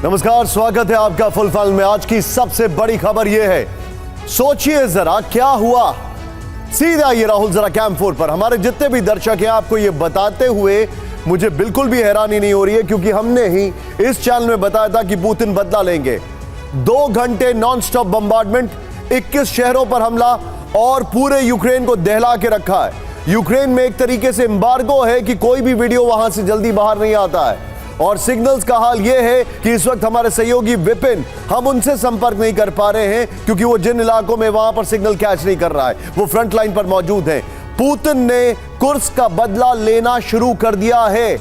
नमस्कार, स्वागत है आपका फुल फैल में। आज की सबसे बड़ी खबर यह है, सोचिए जरा क्या हुआ। सीधे आइए राहुल जरा कैंप 4 पर। हमारे जितने भी दर्शक हैं, आपको यह बताते हुए मुझे बिल्कुल भी हैरानी नहीं हो रही है, क्योंकि हमने ही इस चैनल में बताया था कि पुतिन बदला लेंगे। 2 घंटे नॉन स्टॉप बम्बार्डमेंट, 21 शहरों पर हमला और पूरे यूक्रेन को दहला के रखा है। यूक्रेन में एक तरीके से एम्बार्गो है कि कोई भी वीडियो वहां से जल्दी बाहर नहीं आता है। और सिग्नल्स का हाल यह है कि इस वक्त हमारे सहयोगी विपिन, हम उनसे संपर्क नहीं कर पा रहे हैं, क्योंकि वो जिन इलाकों में वहां पर सिग्नल कैच नहीं कर रहा है, वो फ्रंट लाइन पर मौजूद हैं। पुतिन ने कुर्स्क का बदला लेना शुरू कर दिया है।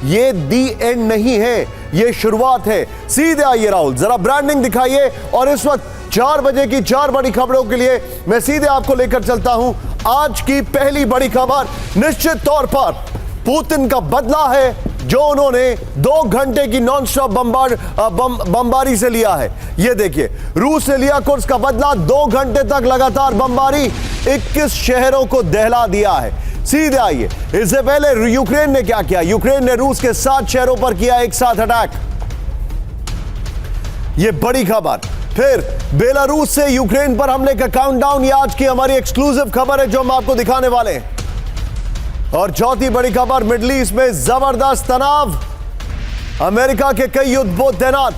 ये दी एंड नहीं है, ये शुरुआत है। सीधे आइए राहुल, जरा ब्रांडिंग दिखाइए। और इस वक्त 4 बजे की 4 बड़ी खबरों के लिए मैं सीधे आपको लेकर चलता हूं। आज की पहली बड़ी खबर निश्चित तौर पर पुतिन का बदला है, जो उन्होंने 2 घंटे की नॉन स्टॉप बमबारी से लिया है। यह देखिए, रूस ने लिया कुर्स्क का बदला। 2 घंटे तक लगातार बमबारी, 21 शहरों को दहला दिया है। सीधे आइए, इससे पहले यूक्रेन ने क्या किया। यूक्रेन ने रूस के 7 शहरों पर किया एक साथ अटैक। यह बड़ी खबर। फिर बेलारूस से यूक्रेन पर हमले का काउंटडाउन, यह आज की हमारी एक्सक्लूसिव खबर है, जो हम आपको दिखाने वाले हैं। और चौथी बड़ी खबर, मिडिल ईस्ट में जबरदस्त तनाव, अमेरिका के कई युद्धपोत तैनात।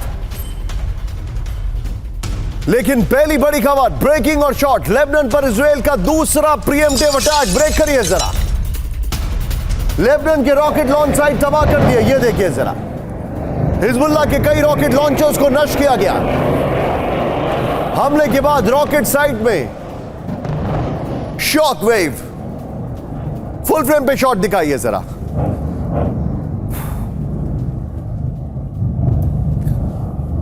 लेकिन पहली बड़ी खबर, ब्रेकिंग और शॉट, लेबनान पर इजराइल का दूसरा प्रीएम्प्टिव अटैक। ब्रेक करिए जरा, लेबनान के रॉकेट लॉन्च साइट तबाह कर दिए। यह देखिए जरा, हिजबुल्लाह के कई रॉकेट लॉन्चर्स को नष्ट किया गया। हमले के बाद रॉकेट साइट में शॉक वेव। फुल फ्रेम पे शॉट दिखाइए जरा।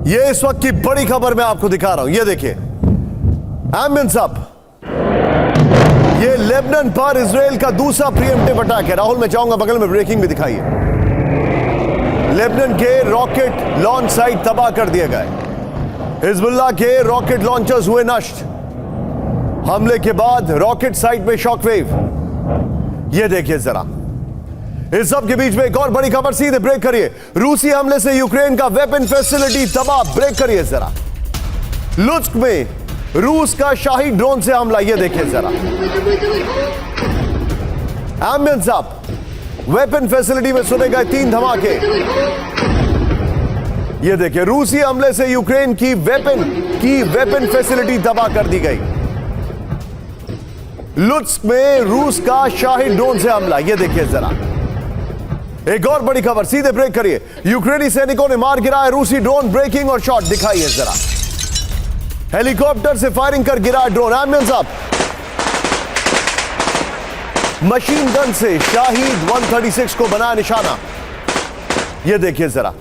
ये इस वक्त की बड़ी खबर मैं आपको दिखा रहा हूं। ये देखिए, एम्बियंस अप। ये लेबनान पर इजराइल का दूसरा प्रीएम्प्टिव अटैक है। राहुल, मैं चाहूंगा बगल में ब्रेकिंग भी दिखाइए। लेबनान के रॉकेट लॉन्च साइट तबाह कर दिए गए। हिजबुल्लाह के रॉकेट लॉन्चर्स हुए नष्ट। हमले के बाद रॉकेट साइट में शॉकवेव। यह देखिए जरा। इस सब के बीच में एक और बड़ी खबर, सीधे ब्रेक करिए। रूसी हमले से यूक्रेन का वेपन फैसिलिटी तबाह। ब्रेक करिए जरा। लुत्स्क में रूस का शाही ड्रोन से हमला। यह देखिए जरा, एम्बियंस अप। वेपन फैसिलिटी में सुने गए 3 धमाके। यह देखिए, रूसी हमले से यूक्रेन की वेपन फैसिलिटी तबाह कर दी गई। लुत्स्क में रूस का शाही ड्रोन से हमला। यह देखिए जरा। एक और बड़ी खबर, सीधे ब्रेक करिए। यूक्रेनी सैनिकों ने मार गिराया रूसी ड्रोन। ब्रेकिंग और शॉट दिखाइए जरा। हेलीकॉप्टर से फायरिंग कर गिरा drone. Ambience up. Machine gun से शाहीद 136 को बनाया निशाना। यह देखिए जरा।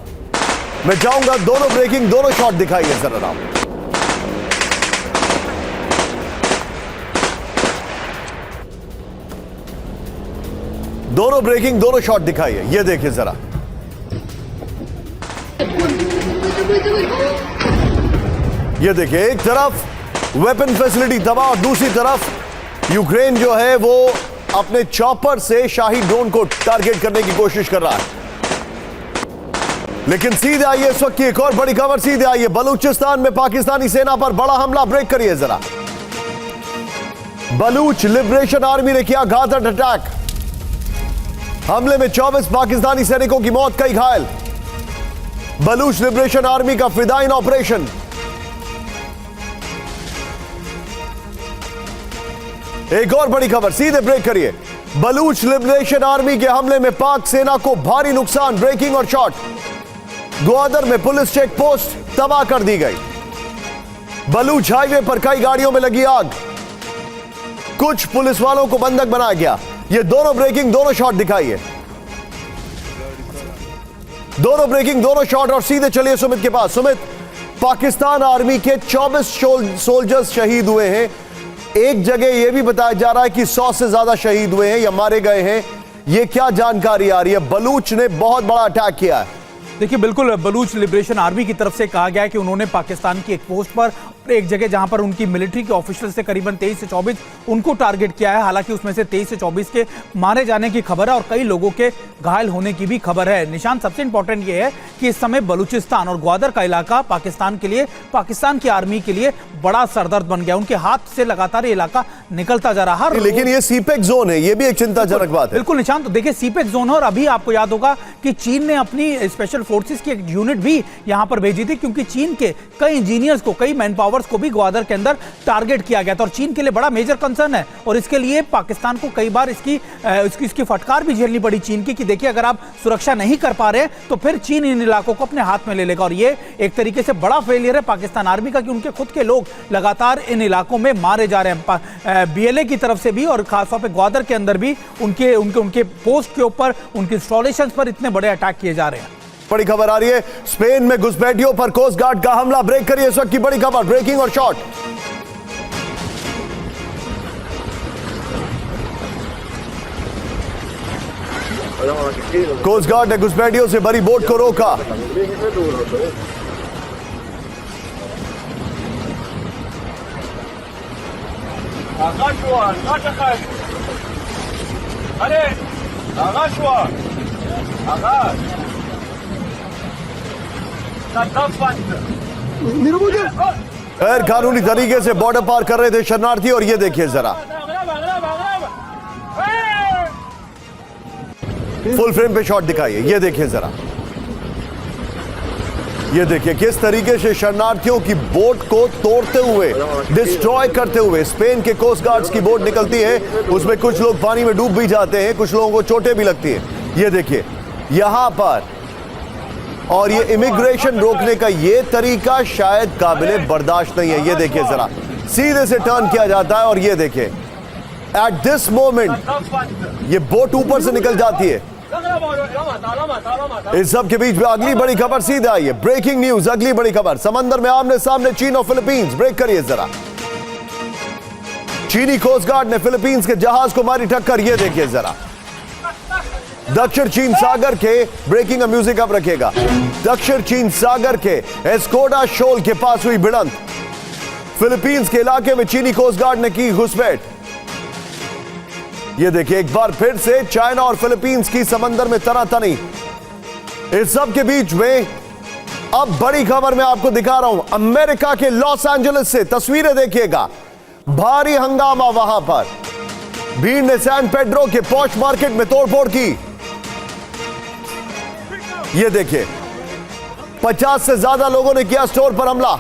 मैं चाहूंगा दोनों ब्रेकिंग, दोनों शॉट दिखाइए जरा राम। दोनों ब्रेकिंग, दोनों शॉट दिखाइए। यह देखिए जरा। यह देखिए, एक तरफ वेपन फैसिलिटी तबाह और दूसरी तरफ यूक्रेन जो है वो अपने चॉपर से शाही ड्रोन को टारगेट करने की कोशिश कर रहा है। लेकिन सीधे आइए, इस वक्त की एक और बड़ी खबर। सीधे आइए, बलूचिस्तान में पाकिस्तानी सेना पर बड़ा हमला। ब्रेक करिए जरा। बलूच लिबरेशन आर्मी ने किया घातक अटैक। हमले में 24 पाकिस्तानी सैनिकों की मौत, कई घायल। बलूच लिबरेशन आर्मी का फिदाइन ऑपरेशन। एक और बड़ी खबर, सीधे ब्रेक करिए। बलूच लिबरेशन आर्मी के हमले में पाक सेना को भारी नुकसान। ब्रेकिंग और शॉट। ग्वादर में पुलिस चेक पोस्ट तबाह कर दी गई। बलूच हाईवे पर कई गाड़ियों में लगी आग। कुछ पुलिस वालों को बंधक बनाया गया। ये दोनों ब्रेकिंग, दोनों शॉट दिखाइए। दोनों ब्रेकिंग, दोनों शॉट। और सीधे चलिए सुमित के पास। सुमित, पाकिस्तान आर्मी के 24 सोल्जर्स शहीद हुए हैं। एक जगह यह भी बताया जा रहा है कि 100 से ज्यादा शहीद हुए हैं या मारे गए हैं। यह क्या जानकारी आ रही है? बलूच ने बहुत बड़ा अटैक किया है। देखिए, बिल्कुल बलूच लिबरेशन आर्मी की तरफ से कहा गया है कि उन्होंने पाकिस्तान की एक पोस्ट पर एक जगह जहां पर उनकी मिलिट्री के ऑफिशियल से करीबन 23 से 24 उनको टारगेट किया है। हालांकि उसमें से 23 से 24 के मारे जाने की खबर है और कई लोगों के घायल होने की भी खबर है। निशांत, सबसे इंपॉर्टेंट ये है कि इस समय बलूचिस्तान और ग्वादर का इलाका पाकिस्तान के लिए, पाकिस्तान की आर्मी के लिए बड़ा सरदर्द बन गया। उनके हाथ से लगातार ये इलाका निकलता जा रहा है। लेकिन ये सीपेक जोन है, ये भी एक चिंताजनक बात है। बिल्कुल निशांत, तो देखिए सीपेक जोन है और अभी आपको याद होगा कि चीन ने अपनी स्पेशल फोर्सेस की एक यूनिट भी यहां पर भेजी थी, क्योंकि चीन के कई इंजीनियर्स को, कई मैन पावर्स को भी ग्वादर के अंदर टारगेट किया गया था और चीन के लिए बड़ा मेजर कंसर्न है। और इसके लिए पाकिस्तान को कई बार इसकी फटकार भी झेलनी पड़ी चीन की, कि देखिए अगर आप सुरक्षा नहीं कर पा रहे तो फिर चीन इन इलाकों को अपने हाथ में ले लेगा। और ये एक तरीके से बड़ा फेलियर है पाकिस्तान आर्मी का कि उनके खुद के लोग लगातार इन इलाकों में मारे जा रहे हैं, बीएलए की तरफ से भी और खासतौर पर ग्वादर के अंदर भी उनके पोस्ट के ऊपर, उनके इंस्टॉलेशन पर इतने बड़े अटैक किए जा रहे हैं। बड़ी खबर आ रही है, स्पेन में घुसपैठियों पर कोस्ट गार्ड का हमला। ब्रेक करिए इस वक्त की बड़ी खबर, ब्रेकिंग और शॉर्ट। कोस्ट गार्ड ने घुसपैठियों से भरी बोट को रोका। गैर कानूनी तरीके से बॉर्डर पार कर रहे थे शरणार्थी, और ये देखिए जरा फुल फ्रेम पे शॉट दिखाइए, ये देखिए जरा, ये देखिए किस तरीके से शरणार्थियों की बोट को तोड़ते हुए, डिस्ट्रॉय करते हुए स्पेन के कोस्ट गार्ड्स की बोट निकलती है। उसमें कुछ लोग पानी में डूब भी जाते हैं, कुछ लोगों को चोटें भी लगती है। ये देखिए यहां पर, और ये इमिग्रेशन रोकने का ये तरीका शायद काबिले बर्दाश्त नहीं है। ये देखिए जरा, सीधे से टर्न किया जाता है और ये देखिए एट दिस मोमेंट ये बोट ऊपर से निकल जाती है। इस सब के बीच में अगली बड़ी खबर सीधे आई है, ब्रेकिंग न्यूज, अगली बड़ी खबर। समंदर में आमने सामने चीन और फिलीपींस। ब्रेक करिए जरा, चीनी कोस्ट गार्ड ने फिलीपींस के जहाज को मारी टक्कर। ये देखिए जरा, दक्षिण चीन सागर के, ब्रेकिंग म्यूजिक अब रखेगा, दक्षिण चीन सागर के एस्कोडा शोल के पास हुई भिड़ंत। फिलीपींस के इलाके में चीनी कोस्ट गार्ड ने की घुसपैठ। ये देखिए एक बार फिर से चाइना और फिलीपींस की समंदर में तनातनी। इस सब के बीच में अब बड़ी खबर मैं आपको दिखा रहा हूं, अमेरिका के लॉस एंजलिस से तस्वीरें देखिएगा। भारी हंगामा वहां पर, भीड़ ने सैन पेड्रो के पॉश मार्केट में तोड़फोड़ की। ये देखिए 50 से ज्यादा लोगों ने किया स्टोर पर हमला,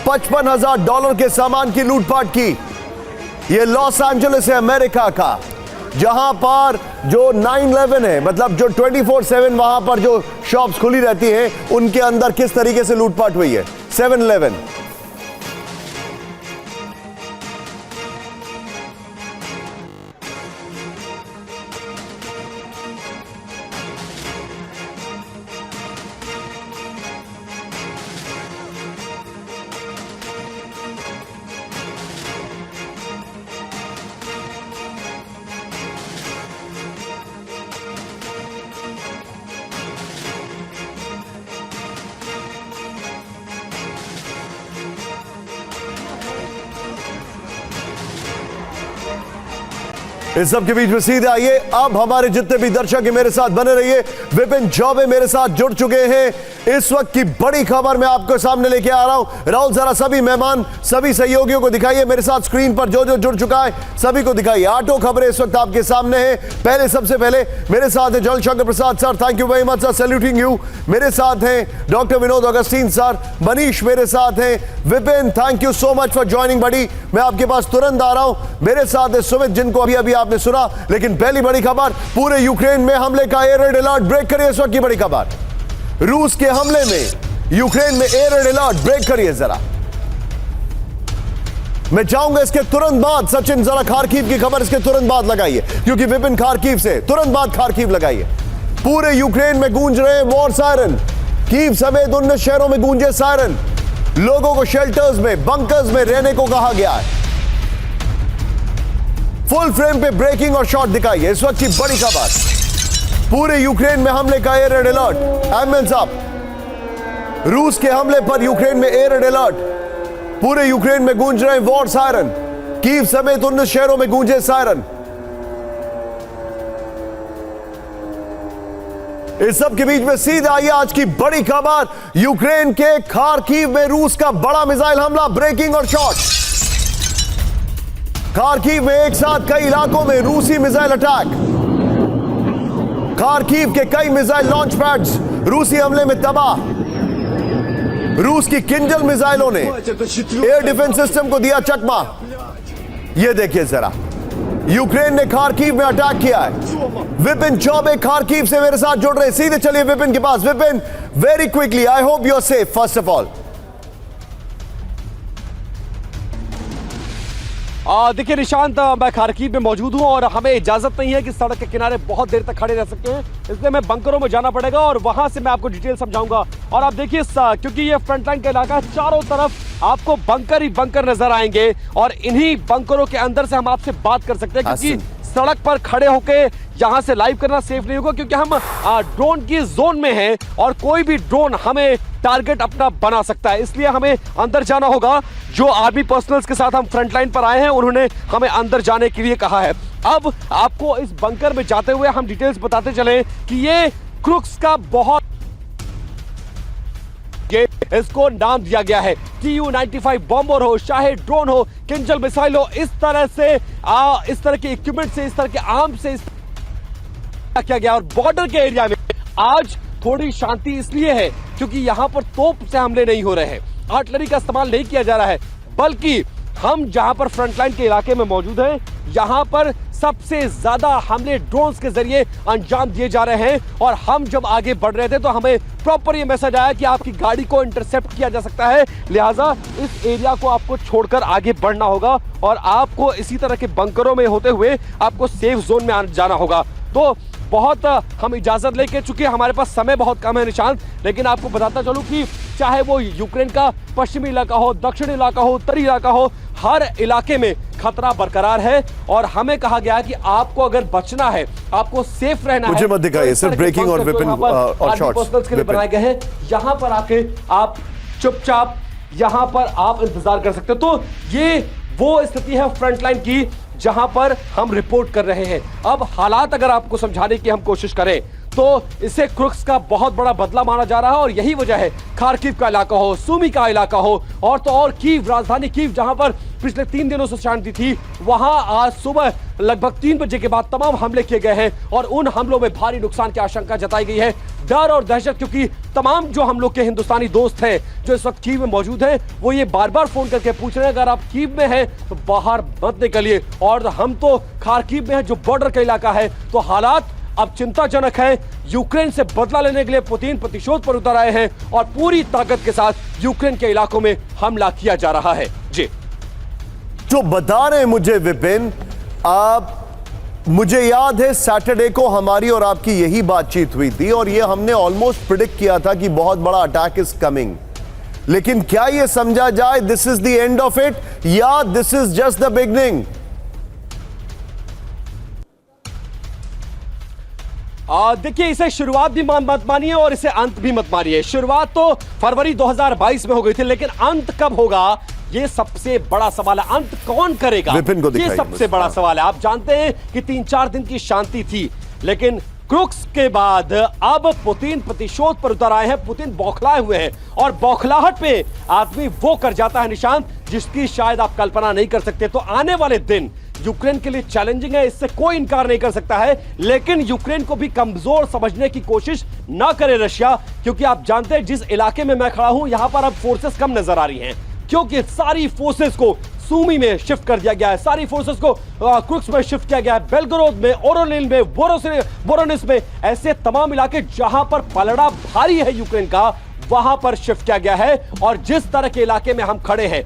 $55,000 के सामान की लूटपाट की। ये लॉस एंजलिस है अमेरिका का, जहां पर जो 9/11 है, मतलब जो 24/7 वहां पर जो शॉप्स खुली रहती हैं, उनके अंदर किस तरीके से लूटपाट हुई है। 7/11 इस सब के बीच में सीधे आइए, अब हमारे जितने भी दर्शक हैं मेरे साथ बने रहिए। विपिन चौबे मेरे साथ जुड़ चुके हैं। इस वक्त की बड़ी खबर मैं आपको सामने लेके आ रहा हूं। राहुल जरा सभी मेहमान, सभी सहयोगियों को दिखाइए, मेरे साथ स्क्रीन पर जो जो जुड़ चुका है सभी को दिखाइए। 8 खबरें इस वक्त आपके सामने हैं। पहले सबसे पहले मेरे साथ है जल Shankar Prasad sir, thank you very much sir, saluting you. मेरे साथ हैं डॉक्टर विनोद अगस्तीन सर, मनीष मेरे साथ हैं, Vipin thank you so much for joining buddy. मैं आपके पास तुरंत आ रहा हूं। मेरे साथ है सुमित, जिनको अभी अभी आपने सुना। लेकिन पहली बड़ी खबर, पूरे यूक्रेन में हमले का एयर रेड अलर्ट। ब्रेक करिए इस वक्त की बड़ी खबर, रूस के हमले में यूक्रेन में एयर रेड अलर्ट। ब्रेक करिए जरा, मैं चाहूंगा इसके तुरंत बाद सचिन जरा खारकीव की खबर इसके तुरंत बाद लगाइए, क्योंकि विपिन खारकीव से तुरंत बाद खारकीव लगाइए। पूरे यूक्रेन में गूंज रहे वॉर सायरन, कीव समेत 19 शहरों में गूंजे सायरन। लोगों को शेल्टर्स में, बंकर्स में रहने को कहा गया है। फुल फ्रेम पे ब्रेकिंग और शॉट दिखाइए इस वक्त की बड़ी खबर, पूरे यूक्रेन में हमले का एयर रेड अलर्ट। एमएन साहब, रूस के हमले पर यूक्रेन में एयर रेड अलर्ट। पूरे यूक्रेन में गूंज रहे वॉर सायरन, कीव समेत 19 शहरों में गूंजे सायरन। इस सब के बीच में सीधा आइए आज की बड़ी खबर, यूक्रेन के खार्किव में रूस का बड़ा मिसाइल हमला, ब्रेकिंग और शॉट। खार्किव में एक साथ कई इलाकों में रूसी मिसाइल अटैक। खार्किव के कई मिसाइल लॉन्च पैड्स रूसी हमले में तबाह। रूस की किंजल मिसाइलों ने एयर डिफेंस सिस्टम को दिया चकमा। यह देखिए जरा, यूक्रेन ने खार्किव में अटैक किया है। विपिन चौबे खार्किव से मेरे साथ जुड़ रहे, सीधे चलिए विपिन के पास। Vipin, very quickly, I hope you are safe first of all. देखिए निशांत, मैं खार्किव में मौजूद हूं और हमें इजाजत नहीं है कि सड़क के किनारे बहुत देर तक खड़े रह सकते हैं, इसलिए मैं बंकरों में जाना पड़ेगा और वहां से मैं आपको डिटेल समझाऊंगा। और आप देखिए, क्योंकि ये फ्रंट लाइन का इलाका है, चारों तरफ आपको बंकर ही बंकर नजर आएंगे और इन्हीं बंकरों के अंदर से हम आपसे बात कर सकते हैं, क्योंकि सड़क पर खड़े होके यहां से लाइव करना सेफ नहीं होगा, क्योंकि हम ड्रोन की जोन में हैं और कोई भी ड्रोन हमें टारगेट अपना बना सकता है, इसलिए हमें अंदर जाना होगा। जो आर्मी पर्सनल्स के साथ हम फ्रंट लाइन पर आए हैं, उन्होंने हमें अंदर जाने के लिए कहा है। अब आपको इस बंकर में जाते हुए हम डिटेल्स बताते चले कि ये क्रुक्स का बहुत इसको नाम दिया गया है। Tu-95 बॉम्बर हो, चाहे ड्रोन हो, किंजल मिसाइल हो, इस तरह के इक्विपमेंट से, इस तरह के आर्म से किया गया। और बॉर्डर के एरिया में आज थोड़ी शांति इसलिए है क्योंकि यहां पर तोप से हमले नहीं हो रहे हैं, आर्टिलरी का इस्तेमाल नहीं किया जा रहा है, बल्कि हम जहां पर फ्रंट लाइन के इलाके में मौजूद हैं, यहां पर सबसे ज्यादा हमले ड्रोन्स के जरिए अंजाम दिए जा रहे हैं। और हम जब आगे बढ़ रहे थे तो हमें प्रॉपर ये मैसेज आया कि आपकी गाड़ी को इंटरसेप्ट किया जा सकता है, लिहाजा इस एरिया को आपको छोड़कर आगे बढ़ना होगा और आपको इसी तरह के बंकरों में होते हुए आपको सेफ जोन में जाना होगा। तो बहुत हम इजाजत लेके, चूंकि हमारे पास समय बहुत कम है निशांत, लेकिन आपको बताता चलूं कि चाहे वो यूक्रेन का पश्चिमी इलाका हो, दक्षिणी इलाका हो, उत्तरी इलाका हो, हर इलाके में खतरा बरकरार है। और हमें कहा गया है कि आपको अगर बचना है, आपको सेफ रहना है, मुझे मत दिखाइए सर, ब्रेकिंग और विपिन और शॉट्स के लिए बनाए गए हैं, यहां पर आके आप चुपचाप यहां पर आप इंतजार कर सकते हो। तो ये वो स्थिति है फ्रंट लाइन की जहां पर हम रिपोर्ट कर रहे हैं। अब हालात अगर आपको समझाने की हम कोशिश करें तो इसे क्रुक्स का बहुत बड़ा बदला माना जा रहा है और यही वजह है खार्किव का इलाका हो, सुमी का इलाका हो और तो और कीव, राजधानी कीव जहां पर पिछले 3 दिनों से शांति थी, वहां आज सुबह लगभग 3 बजे के बाद तमाम हमले किए गए हैं और उन हमलों में भारी नुकसान की आशंका जताई गई है। डर और दहशत, क्योंकि तमाम जो हम लोग के हिंदुस्तानी दोस्त हैं जो इस वक्त कीव में मौजूद हैं, वो ये बार बार फोन करके पूछ रहे हैं अगर आप कीव में हैं तो बाहर मत निकलिए। और हम तो खार्किव में हैं जो बॉर्डर का इलाका है, तो हालात अब चिंताजनक है। यूक्रेन से बदला लेने के लिए पुतिन प्रतिशोध पर उतर आए हैं और पूरी ताकत के साथ यूक्रेन के इलाकों में हमला किया जा रहा है। जी, जो बता रहे हैं मुझे विपिन, मुझे याद है सैटरडे को हमारी और आपकी यही बातचीत हुई थी और ये हमने ऑलमोस्ट प्रिडिक्ट किया था कि बहुत बड़ा अटैक इज कमिंग। लेकिन क्या ये समझा जाए this is the end of it या this is just the beginning? देखिए, इसे शुरुआत भी मत मानिए और इसे अंत भी मत मानिए। शुरुआत तो फरवरी 2022 में हो गई थी, लेकिन अंत कब होगा ये सबसे बड़ा सवाल है। अंत कौन करेगा ये सबसे बड़ा सवाल है। आप जानते हैं कि 3-4 दिन की शांति थी, लेकिन क्रुक्स के बाद अब पुतिन प्रतिशोध पर उतर आए हैं। पुतिन बौखलाए हुए हैं और बौखलाहट पे आदमी वो कर जाता है निशांत जिसकी शायद आप कल्पना नहीं कर सकते। तो आने वाले दिन यूक्रेन के लिए चैलेंजिंग है, इससे कोई इनकार नहीं कर सकता है, लेकिन यूक्रेन को भी कमजोर समझने की कोशिश ना करे रशिया, क्योंकि आप जानते हैं जिस इलाके में मैं खड़ा हूं यहां पर अब फोर्सेस कम नजर आ रही हैं, क्योंकि सारी फोर्सेस को सुमी में शिफ्ट कर दिया गया है, सारी फोर्सेस को क्रुक्स में शिफ्ट किया गया है, बेलगोरोद में, ओरोनिल में, वोरोनिस में, ऐसे तमाम इलाके जहां पर पलड़ा भारी है यूक्रेन का, वहां पर शिफ्ट किया गया है। और जिस तरह के इलाके में हम खड़े हैं,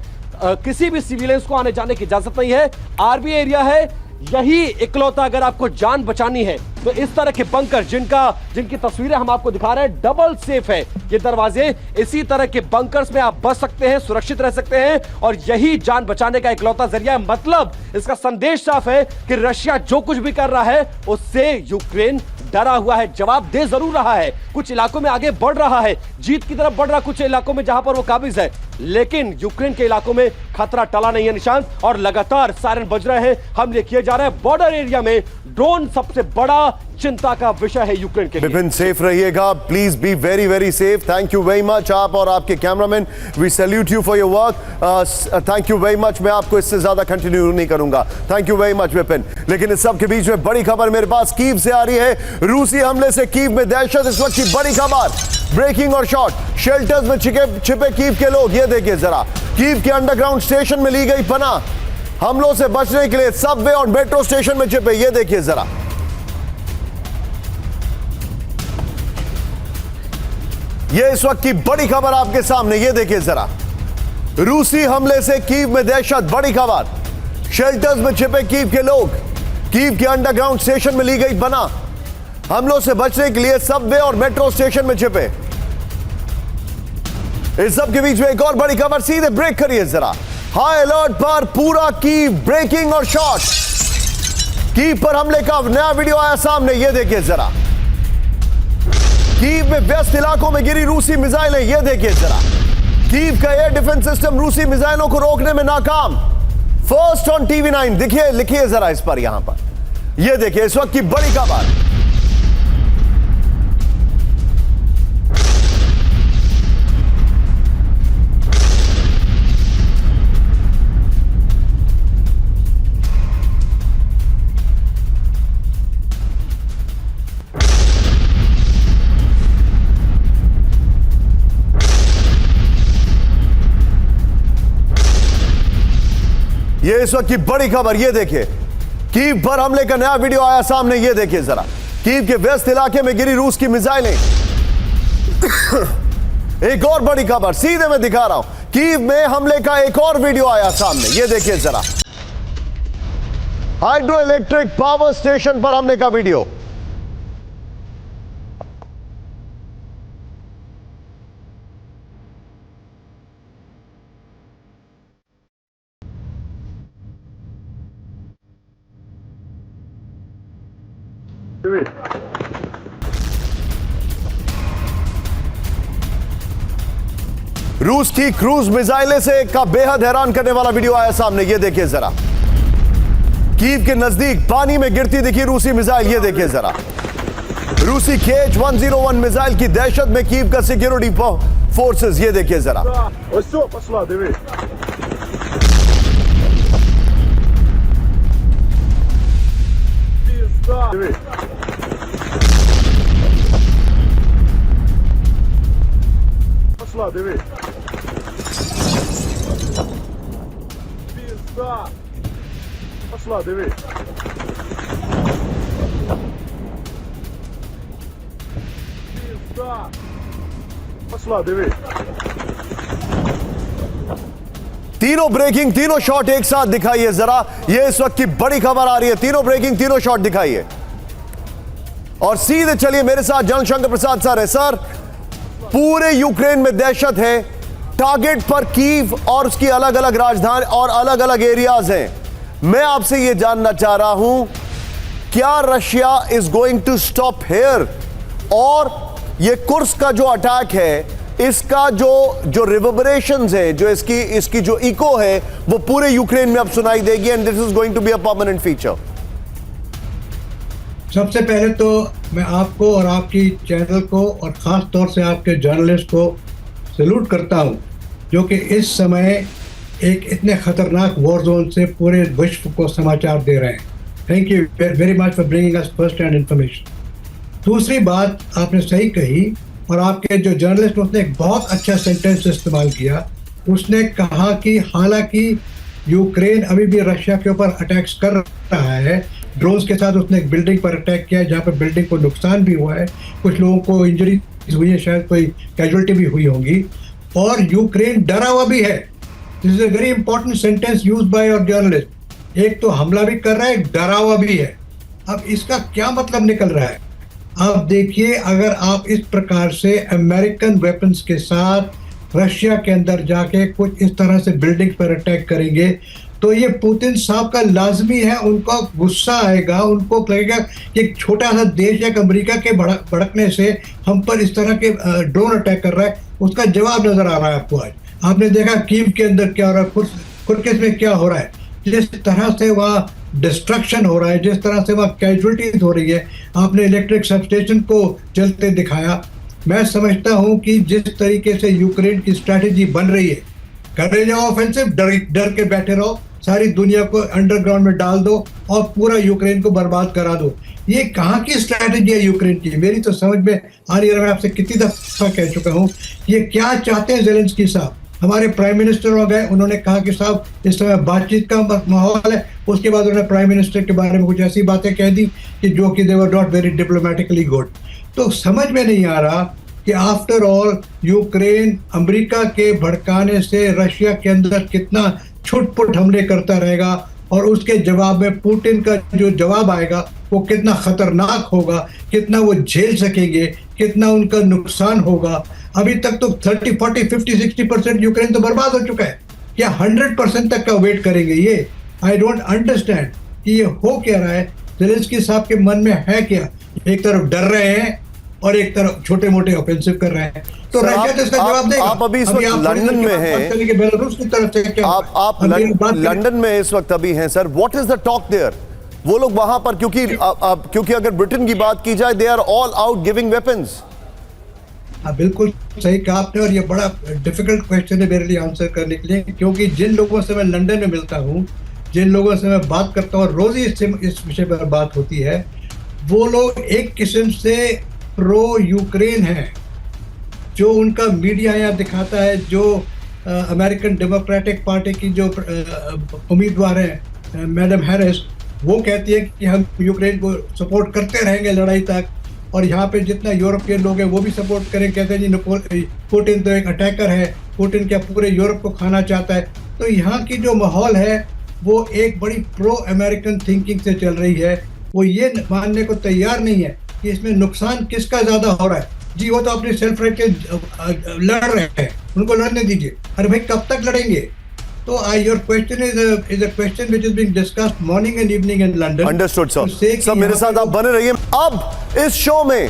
किसी भी सिविलियंस को आने जाने की इजाजत नहीं है, आर्मी एरिया है, यही इकलौता अगर आपको जान बचानी है तो इस तरह के बंकर जिनकी तस्वीरें हम आपको दिखा रहे हैं, डबल सेफ है ये दरवाजे। इसी तरह के बंकर्स में आप बच सकते हैं, सुरक्षित रह सकते हैं, और यही जान बचाने का इकलौता जरिया है। मतलब इसका संदेश साफ है कि रशिया जो कुछ भी कर रहा है उससे यूक्रेन डरा हुआ है, जवाब दे जरूर रहा है, कुछ इलाकों में आगे बढ़ रहा है, जीत की तरफ बढ़ रहा, कुछ इलाकों में जहां पर वो काबिज है, लेकिन यूक्रेन के इलाकों में खतरा टला नहीं है निशांत, और लगातार सायरन बज रहे हैं, हमले किए जा रहे हैं। बॉर्डर एरिया में ड्रोन सबसे बड़ा चिंता का विषय है यूक्रेन के लिए। विपिन, सेफ रहिएगा, please be very very safe. Thank you very much, आप और आपके cameraman, we salute you for your work. Thank you very much. मैं आपको इससे ज्यादा कंटिन्यू नहीं करूंगा। Thank you very much Vipin. लेकिन इस सब के बीच में बड़ी खबर मेरे पास कीव से आ रही है। रूसी हमले से कीव में दहशत, इस वक्त की बड़ी खबर, ब्रेकिंग और शॉट। शेल्टर्स में छिपे कीव के लोग, ये देखिए जरा, कीव के अंडरग्राउंड स्टेशन में ली गई पनाह। हमलों से बचने के लिए सबवे और मेट्रो स्टेशन में छिपे, ये देखिए जरा। ये इस वक्त की बड़ी खबर आपके सामने, ये देखिए जरा। रूसी हमले से कीव में दहशत, बड़ी खबर। शेल्टर्स में छिपे कीव के लोग, कीव के अंडरग्राउंड स्टेशन में ली गई पनाह। हमलों से बचने के लिए सबवे और मेट्रो स्टेशन में छिपे। इस सब के बीच में एक और बड़ी खबर, सीधे ब्रेक करिए जरा। हाई अलर्ट पर पूरा कीव, ब्रेकिंग और शॉट। कीव पर हमले का नया वीडियो आया सामने, ये देखिए जरा। कीव में व्यस्त इलाकों में गिरी रूसी मिसाइलें, ये देखिए जरा। कीव का एयर डिफेंस सिस्टम रूसी मिसाइलों को रोकने में नाकाम। फर्स्ट ऑन TV9, देखिए, लिखिए जरा इस पर, यहां पर, ये देखिए इस वक्त की बड़ी खबर। ये इस वक्त की बड़ी खबर, ये देखिए। कीव पर हमले का नया वीडियो आया सामने, ये देखिए जरा। कीव के व्यस्त इलाके में गिरी रूस की मिसाइलें। एक और बड़ी खबर सीधे मैं दिखा रहा हूं, कीव में हमले का एक और वीडियो आया सामने, ये देखिए जरा। हाइड्रो इलेक्ट्रिक पावर स्टेशन पर हमले का वीडियो। रूस की क्रूज मिसाइलें से का बेहद हैरान करने वाला वीडियो आया सामने, ये देखिए जरा। कीव के नजदीक पानी में गिरती दिखी रूसी मिसाइल, ये देखिए जरा। रूसी KH-101 मिसाइल की दहशत में कीव का सिक्योरिटी फोर्सेस, ये देखिए जरा। Диви. Пизда. Пошла, диви. Пизда. Пошла, диви. तीनों ब्रेकिंग, तीनों शॉट एक साथ दिखाइए जरा। ये इस वक्त की बड़ी खबर आ रही है, तीनों ब्रेकिंग, तीनों शॉट दिखाइए। और सीधे चलिए मेरे साथ जनरल शंकर प्रसाद सर है। सर, पूरे यूक्रेन में दहशत है, टारगेट पर कीव और उसकी अलग अलग राजधानी और अलग अलग एरियाज हैं। मैं आपसे यह जानना चाह रहा हूं, क्या Russia is going to stop here? और ये कुर्स्क का जो अटैक है, इसका जो रिवर्बरेशंस है, जो इसकी जो इको है, वो पूरे यूक्रेन में अब सुनाई देगी, and this is going to be a permanent feature. सबसे पहले तो मैं आपको और आपकी चैनल को और ख़ास तौर से आपके जर्नलिस्ट को सैल्यूट करता हूं, जो कि इस समय एक इतने ख़तरनाक वॉर जोन से पूरे विश्व को समाचार दे रहे हैं। Thank you very much for bringing us first hand information. दूसरी बात आपने सही कही, और आपके जो जर्नलिस्ट, उसने एक बहुत अच्छा सेंटेंस इस्तेमाल किया। उसने कहा कि हालांकि यूक्रेन अभी भी रशिया के ऊपर अटैक्स कर रहा है, ड्रोन्स के साथ उसने एक बिल्डिंग पर अटैक किया जहाँ पर बिल्डिंग को नुकसान भी हुआ है, कुछ लोगों को इंजरी हुई है, शायद कोई कैजुअलिटी भी हुई होगी, और यूक्रेन डरा हुआ भी है। This is a very important sentence used by your journalist. एक तो हमला भी कर रहा है, एक डरा हुआ भी है। अब इसका क्या मतलब निकल रहा है? आप देखिए, अगर आप इस प्रकार से अमेरिकन वेपन्स के साथ रशिया के अंदर जाके कुछ इस तरह से बिल्डिंग पर अटैक करेंगे तो ये पुतिन साहब का लाजमी है, उनको गुस्सा आएगा, उनको लगेगा कि एक छोटा सा देश एक अमेरिका के भड़कने से हम पर इस तरह के ड्रोन अटैक कर रहा है, उसका जवाब नजर आ रहा है आपको। आज आपने देखा कीव के अंदर क्या हो रहा है, खुरकिस में क्या हो रहा है, जिस तरह से वहाँ डिस्ट्रक्शन हो रहा है, जिस तरह से वहाँ कैजुअलिटीज हो रही है। आपने इलेक्ट्रिक सबस्टेशन को चलते दिखाया। मैं समझता हूँ कि जिस तरीके से यूक्रेन की स्ट्रैटेजी बन रही है, करे जाओ ऑफेंसिव, डर के बैठे रहो, सारी दुनिया को अंडरग्राउंड में डाल दो और पूरा यूक्रेन को बर्बाद करा दो। ये कहाँ की स्ट्रैटेजी है यूक्रेन की? मेरी तो समझ में आ रही है। मैं आपसे कितनी दफा कह चुका हूँ, ये क्या चाहते हैं ज़ेलेंस्की साहब? हमारे प्राइम मिनिस्टर हो गए, उन्होंने कहा कि साहब इस समय बातचीत का माहौल है। उसके बाद उन्होंने प्राइम मिनिस्टर के बारे में कुछ ऐसी बातें कह दी कि जो कि they were not very diplomatically good. तो समझ में नहीं आ रहा कि आफ्टर ऑल यूक्रेन अमेरिका के भड़काने से रशिया के अंदर कितना छुटपुट हमले करता रहेगा और उसके जवाब में पुतिन का जो जवाब आएगा वो कितना खतरनाक होगा, कितना वो झेल सकेंगे, कितना उनका नुकसान होगा। अभी तक तो 30, 40, 50, 60% यूक्रेन तो बर्बाद हो चुका है। क्या 100% तक का वेट करेंगे ये? आई डोंट अंडरस्टैंड कि ये हो क्या रहा है। ज़ेलेंस्की साहब के मन में है क्या? एक तरफ डर रहे हैं और एक तरफ छोटे मोटे ऑफेंसिव कर रहे हैं। तो रशिया तो इसका जवाब देगा। आप अभी इस वक्त लंदन में हैं, बेलारूस की तरफ से क्या आप लंदन में इस वक्त अभी हैं sir. What is the talk there? वो लोग वहां पर, क्योंकि अगर ब्रिटेन की बात की जाए, they are all out giving weapons. हाँ, बिल्कुल सही कहा आपने, और ये बड़ा डिफिकल्ट क्वेश्चन है मेरे लिए आंसर करने के लिए, क्योंकि जिन लोगों से मैं लंदन में मिलता हूँ, जिन लोगों से मैं बात करता हूँ, रोज ही इस विषय पर बात होती है, वो लोग एक किस्म से प्रो यूक्रेन है। जो उनका मीडिया यहाँ दिखाता है, जो अमेरिकन डेमोक्रेटिक पार्टी की जो उम्मीदवार हैं मैडम हैरिस, वो कहती है कि हम यूक्रेन को सपोर्ट करते रहेंगे लड़ाई तक, और यहाँ पे जितना यूरोपियन लोग हैं वो भी सपोर्ट करें। कहते हैं जी पुतिन तो एक अटैकर है, पुतिन क्या पूरे यूरोप को खाना चाहता है। तो यहाँ की जो माहौल है वो एक बड़ी प्रो अमेरिकन थिंकिंग से चल रही है। वो ये मानने को तैयार नहीं है कि इसमें नुकसान किसका ज़्यादा हो रहा है। जी वो तो अपने सेल्फ राइट के लड़ रहे हैं, उनको लड़ने दीजिए। अरे भाई कब तक लड़ेंगे? तो your question is a question which is being discussed morning and evening in London. Understood sir. सब मेरे साथ आप बने रहिए। अब इस शो में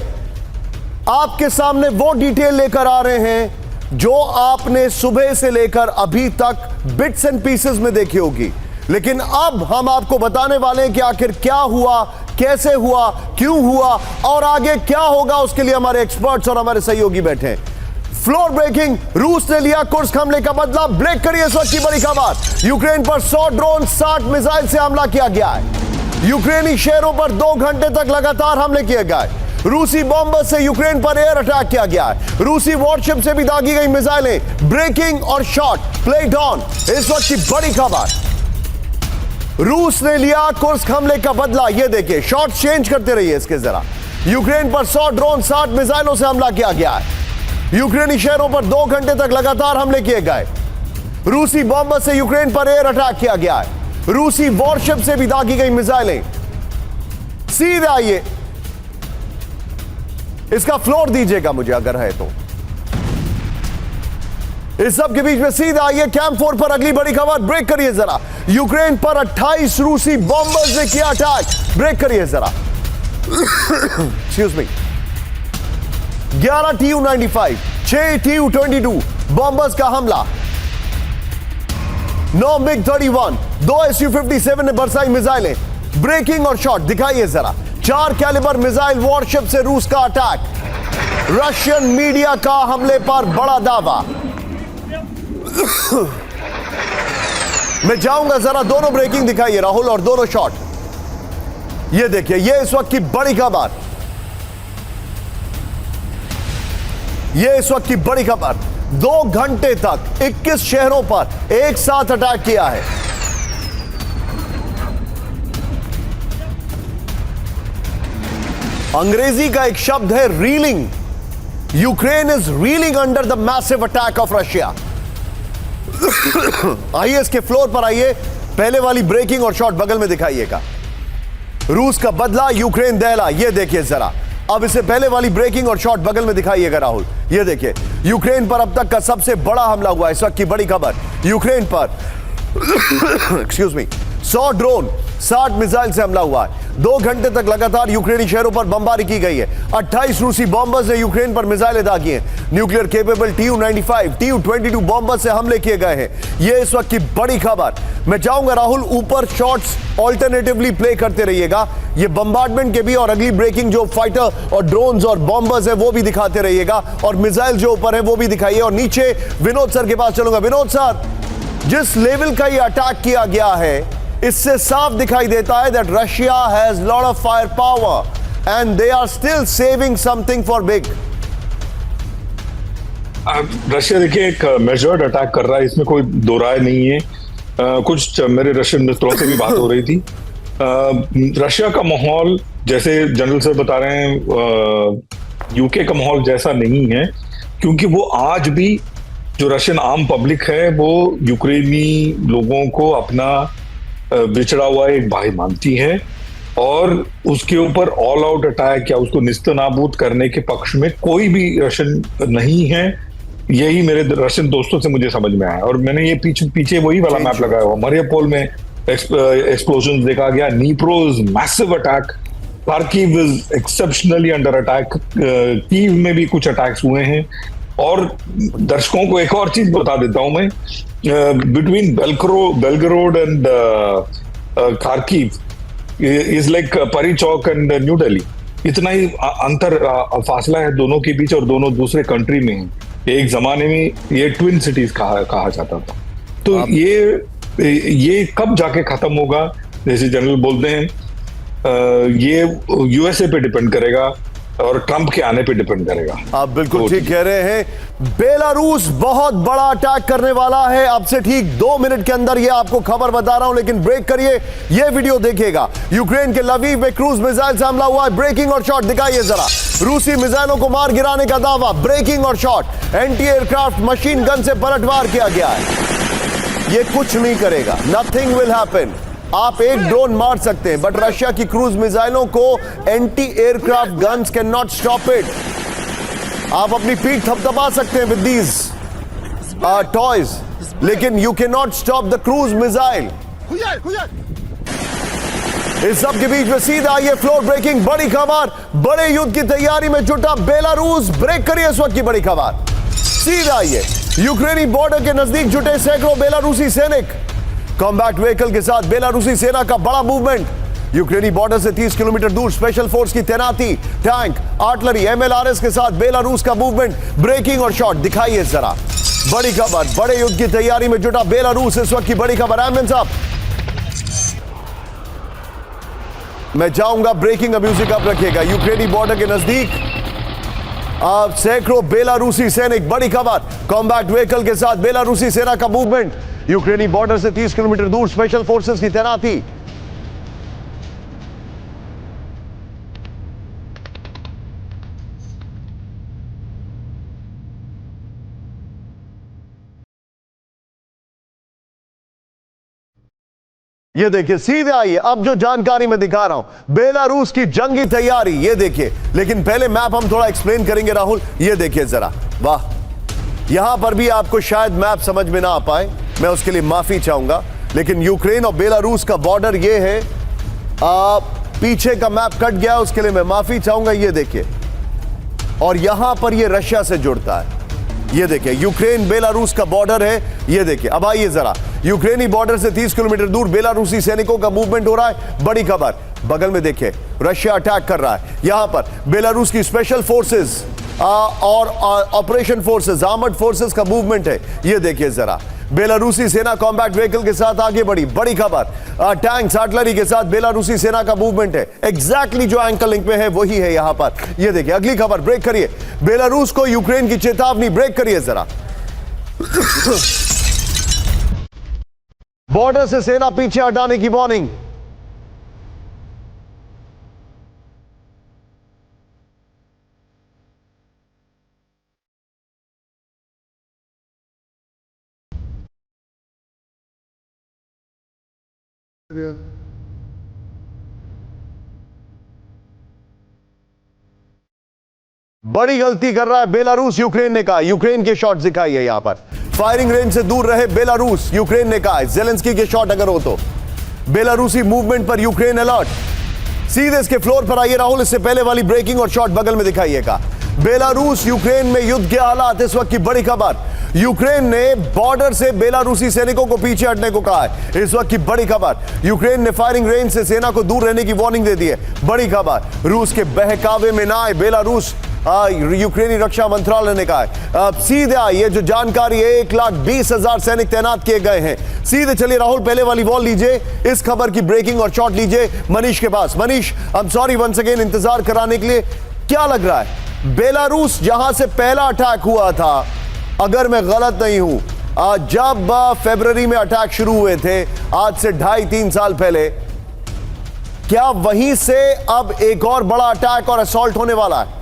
आपके सामने वो डिटेल लेकर आ रहे हैं जो आपने सुबह से लेकर अभी तक बिट्स एंड पीसेस में देखी होगी, लेकिन अब हम आपको बताने वाले हैं कि आखिर क्या हुआ, कैसे हुआ, क्यों हुआ और आगे क्या होगा। उसके लिए हमारे एक्सपर्ट्स और हमारे सहयोगी बैठे हैं। फ्लोर ब्रेकिंग, रूस ने लिया कुर्स्क हमले का बदला। ब्रेक करिए इस वक्त की बड़ी खबर। यूक्रेन पर 100 ड्रोन 60 मिसाइल से हमला किया गया है। यूक्रेनी शहरों पर 2 घंटे तक लगातार हमले किए गए। रूसी बॉम्बर से यूक्रेन पर एयर अटैक किया गया है। रूसी वॉरशिप से भी दागी गई मिसाइलें, ब्रेकिंग और शॉट प्लेड ऑन। इस वक्त की बड़ी खबर, रूस ने लिया कुर्स्क हमले का बदला। ये देखिए, शॉट चेंज करते रहिए इसके जरा। यूक्रेन पर 100 ड्रोन 60 मिसाइलों से हमला किया गया है। यूक्रेनी शहरों पर 2 घंटे तक लगातार हमले किए गए। रूसी बॉम्बर से यूक्रेन पर एयर अटैक किया गया है। रूसी वॉरशिप से भी दागी गई मिसाइलें। सीधे आइए, इसका फ्लोर दीजिएगा मुझे अगर है तो। इस सब के बीच में सीधे आइए कैंप 4 पर अगली बड़ी खबर। ब्रेक करिए जरा। यूक्रेन पर 28 रूसी बॉम्बर्स ने किया अटैक। ब्रेक करिए जरा। Excuse me. 11 Tu-95, 6 Tu-22 bombers का हमला। 9 MiG-31, 2 Su-57 ने बरसाई मिसाइलें, ब्रेकिंग और शॉट। दिखाइए जरा। 4 कैलिबर मिसाइल वॉरशिप से रूस का अटैक। रशियन मीडिया का हमले पर बड़ा दावा। मैं जाऊंगा जरा, दोनों ब्रेकिंग दिखाइए राहुल और दोनों शॉट। ये देखिए, ये इस वक्त की बड़ी खबर। ये इस वक्त की बड़ी खबर। 2 घंटे तक 21 शहरों पर एक साथ अटैक किया है। अंग्रेजी का एक शब्द है reeling. Ukraine is reeling under the massive attack of Russia. आइए इसके फ्लोर पर आइए, पहले वाली ब्रेकिंग और शॉट बगल में दिखाइएगा। रूस का बदला, यूक्रेन दहला। ये देखिए जरा, अब इससे पहले वाली ब्रेकिंग और शॉट बगल में दिखाइएगा राहुल। ये देखिए, यूक्रेन पर अब तक का सबसे बड़ा हमला हुआ, इस वक्त की बड़ी खबर। यूक्रेन पर एक्सक्यूज मी 100 ड्रोन 60 मिसाइल से हमला हुआ है। 2 घंटे तक लगातार यूक्रेनी शहरों पर बमबारी की गई है। 28 रूसी बॉम्बर्स ने यूक्रेन पर मिसाइल दागी हैं। Nuclear capable TU-95 TU-22 bomber से हमले किए गए हैं। यह इस वक्त की बड़ी खबर। मैं चाहूंगा राहुल, ऊपर शॉट्स ऑल्टरनेटिवली प्ले करते रहिएगा, ये बम्बार्डमेंट के भी और अगली ब्रेकिंग जो फाइटर और ड्रोन्स और बॉम्बर्स है वो भी दिखाते रहिएगा, और मिसाइल जो ऊपर है वो भी दिखाइए। और नीचे विनोद सर के पास चलूंगा। विनोद सर, जिस लेवल का ये अटैक किया गया है, इससे साफ दिखाई देता है that Russia has lot of fire power and they are still saving something for big. Russia देखिए एक मेजर्ड अटैक कर रहा है, इसमें कोई दो राय नहीं है। कुछ मेरे रशियन मित्रों से भी बात हो रही थी। रशिया का माहौल, जैसे जनरल सर बता रहे हैं, यूके का माहौल जैसा नहीं है, क्योंकि वो आज भी जो रशियन आम पब्लिक है वो यूक्रेनी लोगों को अपना बिछड़ा हुआ एक भाई मानती है, और उसके ऊपर ऑल आउट अटैक या उसको निस्तनाबूद करने के पक्ष में कोई भी रशियन नहीं है। यही मेरे रशियन दोस्तों से मुझे समझ में आया, और मैंने ये पीछे वही वाला मैप लगाया हुआ। मरियापोल में एक्सप्लोजन देखा गया, नीप्रोज massive attack, Kharkiv is exceptionally under attack, Kyiv में भी कुछ अटैक्स हुए हैं। और दर्शकों को एक और चीज बता देता हूं मैं, between Belgorod and Kharkiv is like Pari Chowk and new Delhi. इतना ही अंतर फासला है दोनों के बीच, और दोनों दूसरे कंट्री में हैं। एक जमाने में ये ट्विन सिटीज कहा जाता था। तो ये कब जाके खत्म होगा, जैसे जनरल बोलते हैं, ये यूएसए पे डिपेंड करेगा और ट्रंप के आने पे डिपेंड करेगा। आप बिल्कुल ठीक कह रहे हैं। बेलारूस बहुत बड़ा अटैक करने वाला है। अब से ठीक 2 मिनट के अंदर ये आपको खबर बता रहा हूं, लेकिन ब्रेक करिए, ये वीडियो देखिएगा। यूक्रेन के लवीव में क्रूज मिसाइल से हमला हुआ है। ब्रेकिंग और शॉट दिखाइए जरा। रूसी मिसाइलों को मार गिराने का दावा। ब्रेकिंग और shot. Anti aircraft machine gun से पलटवार किया गया है। ये कुछ नहीं करेगा, नथिंग विल हैपन। आप एक ड्रोन मार सकते हैं, बट रशिया की क्रूज मिसाइलों को anti aircraft guns can not stop it. आप अपनी पीठ थपथपा सकते हैं विद दीज टॉयज, लेकिन you can not stop the cruise missile. इस सब के बीच में सीधा ये फ्लोर ब्रेकिंग बड़ी खबर। बड़े युद्ध की तैयारी में जुटा बेलारूस। ब्रेक करिए इस वक्त की बड़ी खबर। सीधा ये यूक्रेनी बॉर्डर के नजदीक जुटे सैकड़ों बेलारूसी सैनिक। कॉम्बैट व्हीकल के साथ बेलारूसी सेना का बड़ा मूवमेंट। यूक्रेनी बॉर्डर से 30 किलोमीटर दूर स्पेशल फोर्स की तैनाती। टैंक, आर्टिलरी, MLRS के साथ बेलारूस का मूवमेंट। ब्रेकिंग और शॉट दिखाइए जरा। बड़ी खबर, बड़े युद्ध की तैयारी में जुटा बेलारूस। इस वक्त की बड़ी खबर। एमएन साहब, मैं चाहूंगा ब्रेकिंग म्यूजिक आप रखिएगा। यूक्रेनी बॉर्डर के नजदीक सैकड़ों बेलारूसी सैनिक। बड़ी खबर, कॉम्बैट व्हीकल के साथ बेलारूसी सेना का मूवमेंट। यूक्रेनी बॉर्डर से 30 किलोमीटर दूर स्पेशल फोर्सेस की तैनाती। ये देखिए, सीधे आइए। अब जो जानकारी मैं दिखा रहा हूं, बेलारूस की जंगी तैयारी, ये देखिए। लेकिन पहले मैप हम थोड़ा एक्सप्लेन करेंगे राहुल। ये देखिए जरा, वाह, यहां पर भी आपको शायद मैप समझ में ना आ पाए, मैं उसके लिए माफी चाहूंगा। लेकिन यूक्रेन और बेलारूस का बॉर्डर ये है। पीछे का मैप कट गया, उसके लिए मैं माफी चाहूंगा। ये देखिए, और यहां पर ये रशिया से जुड़ता है। ये देखिए, यूक्रेन बेलारूस का बॉर्डर है। ये देखिए, अब आइए जरा, यूक्रेनी बॉर्डर से 30 किलोमीटर दूर बेलारूसी सैनिकों का मूवमेंट हो रहा है। बड़ी खबर, बगल में देखिए, रशिया अटैक कर रहा है। यहां पर बेलारूस की स्पेशल फोर्सेस और ऑपरेशन फोर्सेस, आर्मर्ड फोर्सेस का मूवमेंट है। ये देखिए जरा, बेलारूसी सेना कॉम्बैट व्हीकल के साथ आगे बढ़ी। बड़ी खबर, टैंक्स, आर्टिलरी के साथ बेलारूसी सेना का मूवमेंट है। एग्जैक्टली जो एंकर लिंक में है वही है यहां पर। ये देखिए, अगली खबर, ब्रेक करिए। बेलारूस को यूक्रेन की चेतावनी। ब्रेक करिए जरा। बॉर्डर से सेना पीछे हटाने की वार्निंग। बड़ी गलती कर रहा है बेलारूस, यूक्रेन ने कहा। यूक्रेन के शॉट दिखाई है यहां पर। फायरिंग रेंज से दूर रहे बेलारूस, यूक्रेन ने कहा। जेलेंस्की के शॉट अगर हो तो। बेलारूसी मूवमेंट पर यूक्रेन अलर्ट। सीधे इसके फ्लोर पर आइए राहुल, इससे पहले वाली ब्रेकिंग और शॉट बगल में दिखाइएगा। बेलारूस यूक्रेन में युद्ध के हालात, इस वक्त की बड़ी खबर। यूक्रेन ने बॉर्डर से बेलारूसी सैनिकों को पीछे हटने को कहा है, इस वक्त की बड़ी खबर। यूक्रेन ने फायरिंग रेंज से सेना को दूर रहने की वार्निंग दे दी है, बड़ी खबर। रूस के बहकावे में ना आए बेलारूस, यूक्रेनी रक्षा मंत्रालय ने कहा है। सीधे ये जो जानकारी है, 1,20,000 सैनिक तैनात किए गए हैं। सीधे चलिए राहुल, पहले वाली वॉल लीजिए, इस खबर की ब्रेकिंग और शॉट लीजिए मनीष के पास। Manish, I am sorry once again इंतजार कराने के लिए। क्या लग रहा है, बेलारूस जहां से पहला अटैक हुआ था, अगर मैं गलत नहीं हूं, जब फरवरी में अटैक शुरू हुए थे, आज से 2.5-3 साल पहले, क्या वहीं से अब एक और बड़ा अटैक और असॉल्ट होने वाला है?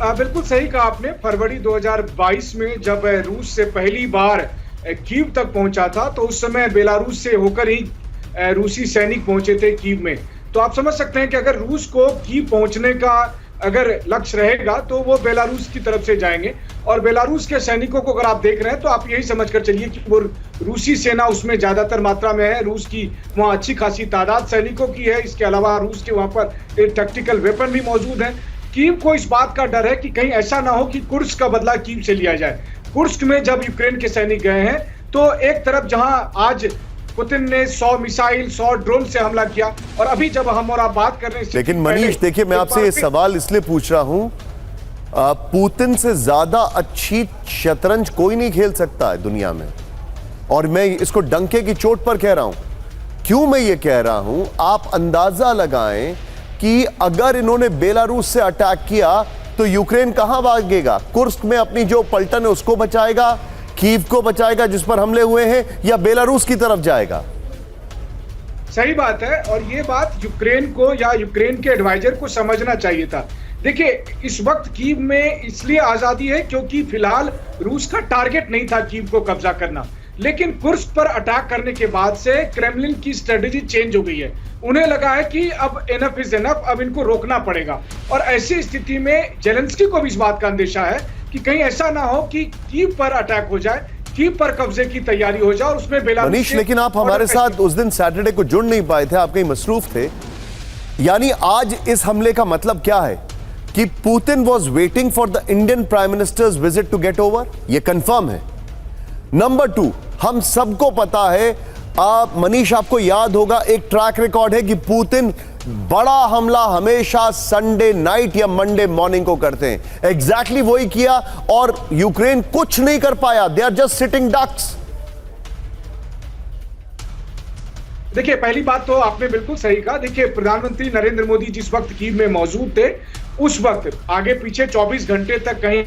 बिल्कुल सही कहा आपने। फरवरी 2022 में जब रूस से पहली बार कीव तक पहुंचा था, तो उस समय बेलारूस से होकर ही रूसी सैनिक पहुंचे थे कीव में। तो आप समझ सकते हैं कि अगर रूस को कीव पहुंचने का अगर लक्ष्य रहेगा तो वो बेलारूस की तरफ से जाएंगे। और बेलारूस के सैनिकों को अगर आप देख रहे हैं तो आप यही समझ कर चलिए कि वो रूसी सेना उसमें ज्यादातर मात्रा में है। रूस की वहाँ अच्छी खासी तादाद सैनिकों की है। इसके अलावा रूस के वहाँ पर एक टैक्टिकल वेपन भी मौजूद है। कीव को इस बात का डर है कि कहीं ऐसा ना हो कि कुर्स्क का बदला कीव से लिया जाए। कुर्स्क में जब यूक्रेन के सैनिक गए हैं तो एक तरफ जहां आज पुतिन ने 100 मिसाइल 100 ड्रोन से हमला किया, और अभी जब हम और आप बात कर रहे हैं, लेकिन मनीष देखिए, मैं आपसे ये सवाल इसलिए पूछ रहा हूं, पुतिन से ज्यादा अच्छी शतरंज कोई नहीं खेल सकता है दुनिया में। और मैं इसको डंके की चोट पर कह रहा हूं। क्यों मैं ये कह रहा हूं, आप अंदाजा लगाएं कि अगर इन्होंने बेलारूस से अटैक किया तो यूक्रेन कहां भागेगा? कुर्स्क में अपनी जो पलटन है उसको बचाएगा, कीव को बचाएगा जिस पर हमले हुए हैं, या बेलारूस की तरफ जाएगा? सही बात है, और ये बात यूक्रेन को या यूक्रेन के एडवाइजर को समझना चाहिए था। देखिए, इस वक्त कीव में इसलिए आजादी है क्योंकि फिलहाल रूस का टारगेट नहीं था कीव को कब्जा करना। लेकिन कुर्स्क पर अटैक करने के बाद से क्रेमलिन की स्ट्रेटेजी चेंज हो गई है। उन्हें लगा है कि अब एनफ इज एनफ, अब इनको रोकना पड़ेगा। और ऐसी स्थिति में जेलेंस्की को भी इस बात का अंदेशा है कि कहीं ऐसा ना हो कि कीव पर अटैक हो जाए, कीव पर कब्जे की तैयारी हो जाए और उसमें बेलारूस। मनीष, लेकिन आप हमारे साथ उस दिन सैटरडे को जुड़ नहीं पाए थे, आप कहीं मसरूफ थे। यानी आज इस हमले का मतलब क्या है कि Putin was waiting for the Indian prime minister's visit to get over? ये कंफर्म है। नंबर 2, हम सबको पता है, मनीष आपको याद होगा, एक ट्रैक रिकॉर्ड है कि पुतिन बड़ा हमला हमेशा संडे नाइट या मंडे मॉर्निंग को करते हैं। एग्जैक्टली वही किया और यूक्रेन कुछ नहीं कर पाया। They are just sitting ducks. देखिए, पहली बात तो आपने बिल्कुल सही कहा। देखिए, प्रधानमंत्री नरेंद्र मोदी जिस वक्त कीव में मौजूद थे, उस वक्त आगे पीछे 24 घंटे तक कहीं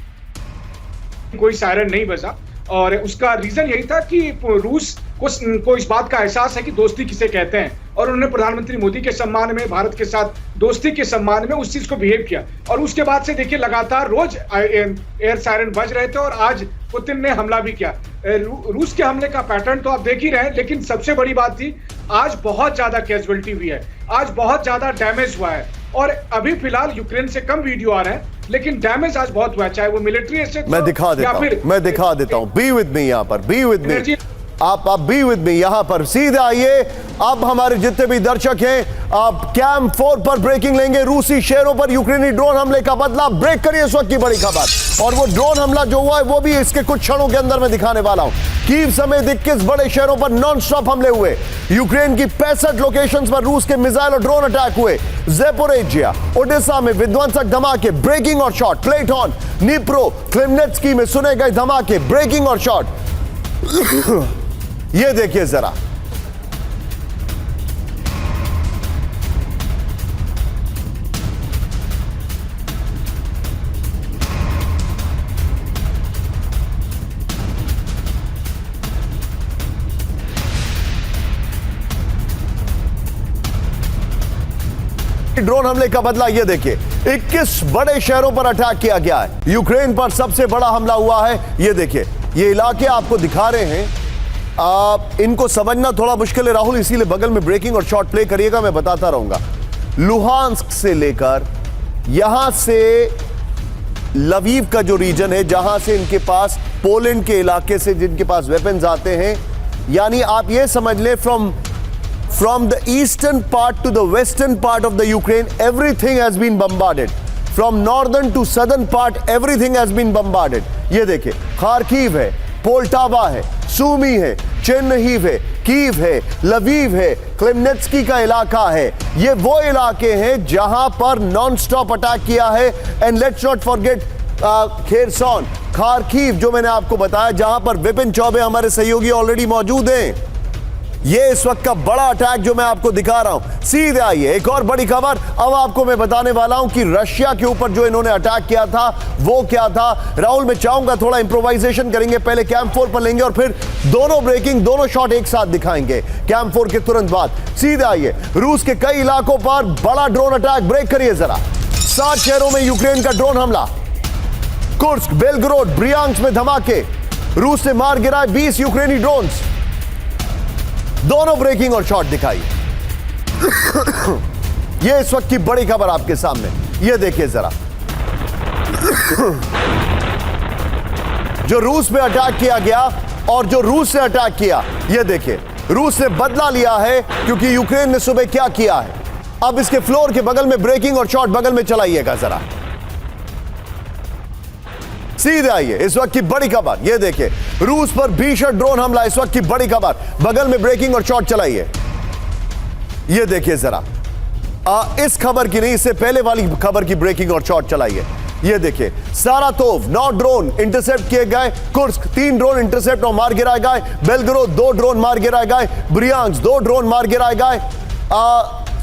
कोई सायरन नहीं बजा। और उसका रीजन यही था कि रूस को इस बात का एहसास है कि दोस्ती किसे कहते हैं, और उन्होंने प्रधानमंत्री मोदी के सम्मान में, भारत के साथ दोस्ती के सम्मान में उस चीज को बिहेव किया। और उसके बाद से देखिए, लगातार रोज एयर सायरन बज रहे थे और आज पुतिन ने हमला भी किया। रूस के हमले का पैटर्न तो आप देख ही रहे हैं। लेकिन सबसे बड़ी बात थी, आज बहुत ज्यादा कैजुअलिटी हुई है, आज बहुत ज्यादा डैमेज हुआ है। और अभी फिलहाल यूक्रेन से कम वीडियो आ रहे हैं, लेकिन डैमेज आज बहुत हुआ है, चाहे वो मिलिट्री एसेट। मैं दिखा देता हूं, बी विद मी, यहां पर बी विद मी, आप बी विद मी यहां पर। सीधे आइए, अब हमारे जितने भी दर्शक हैं, आप कैंप 4 पर ब्रेकिंग लेंगे। रूसी शहरों पर यूक्रेनी ड्रोन हमले का बदला। ब्रेक करिए इस वक्त की बड़ी खबर। और वो ड्रोन हमला जो हुआ है वो भी इसके कुछ क्षणों के अंदर मैं दिखाने वाला हूं। कीव समेत 21 बड़े शहरों पर नॉन स्टॉप हमले हुए। यूक्रेन की 65 लोकेशंस पर रूस के मिसाइल और ड्रोन अटैक हुए। ज़ेपोरिजिया, ओडेसा में विध्वंसक धमाके। ब्रेकिंग और शॉट। प्लेटॉन, निप्रो, क्लिमनेट्स्की में सुने गए धमाके। ब्रेकिंग और शॉट। ये देखिए जरा, ड्रोन हमले का बदला ये देखिए। 21 बड़े शहरों पर अटैक किया गया है। यूक्रेन पर सबसे बड़ा हमला हुआ है। ये देखिए, ये इलाके आपको दिखा रहे हैं। इनको समझना थोड़ा मुश्किल है राहुल, इसीलिए बगल में ब्रेकिंग और शॉट प्ले करिएगा, मैं बताता रहूंगा। लुहांस्क से लेकर यहां से लवीव का जो रीजन है, जहां से इनके पास पोलैंड के इलाके से जिनके पास वेपन्स आते हैं, यानी आप ये समझ लें from the eastern part to the western part of the Ukraine everything has been bombarded. From northern to southern part everything has been bombarded. ये देखिए, खार्किव है, पोल्टावा है, सूमी है, चेर्निहिव है, कीव है, लवीव है, क्लेमेंस्की का इलाका है. ये वो इलाके हैं जहां पर नॉन स्टॉप अटैक किया है. And let's not forget Kherson, Kharkiv, जो मैंने आपको बताया, जहां पर विपिन चौबे हमारे सहयोगी ऑलरेडी मौजूद हैं. ये इस वक्त का बड़ा अटैक जो मैं आपको दिखा रहा हूं. सीधे आइए, एक और बड़ी खबर अब आपको मैं बताने वाला हूं कि रशिया के ऊपर जो इन्होंने अटैक किया था वो क्या था. राहुल, मैं चाहूंगा थोड़ा इंप्रोवाइजेशन करेंगे, पहले कैंप 4 पर लेंगे और फिर दोनों ब्रेकिंग, दोनों शॉट एक साथ दिखाएंगे कैंप 4 के तुरंत बाद. सीधे आइए, रूस के कई इलाकों पर बड़ा ड्रोन अटैक. ब्रेक करिए जरा. 7 शहरों में यूक्रेन का ड्रोन हमला. कुर्स्क, बेलग्रोड, ब्रियांस्क में धमाके. रूस ने मार गिराए 20 यूक्रेनी ड्रोन्स. दोनों ब्रेकिंग और शॉट दिखाई. ये इस वक्त की बड़ी खबर आपके सामने. ये देखिए जरा, जो रूस में अटैक किया गया और जो रूस ने अटैक किया, ये देखिए, रूस ने बदला लिया है क्योंकि यूक्रेन ने सुबह क्या किया है. अब इसके फ्लोर के बगल में ब्रेकिंग और शॉट बगल में चलाइएगा जरा. सीधे आइए, इस वक्त की बड़ी खबर. ये देखिए, रूस पर भीषण ड्रोन हमला. इस वक्त की बड़ी खबर, बगल में ब्रेकिंग और शॉट चलाइए. ये देखिए जरा, इस खबर की नहीं, इससे पहले वाली खबर की ब्रेकिंग और शॉट चलाइए. ये देखिए, सारातोव 9 ड्रोन इंटरसेप्ट किए गए. कुर्स्क 3 ड्रोन इंटरसेप्ट और मार गिराए गए. बेलग्रोद 2 ड्रोन मार गिराए गए. ब्रियांस्क 2 ड्रोन मार गिराए गए.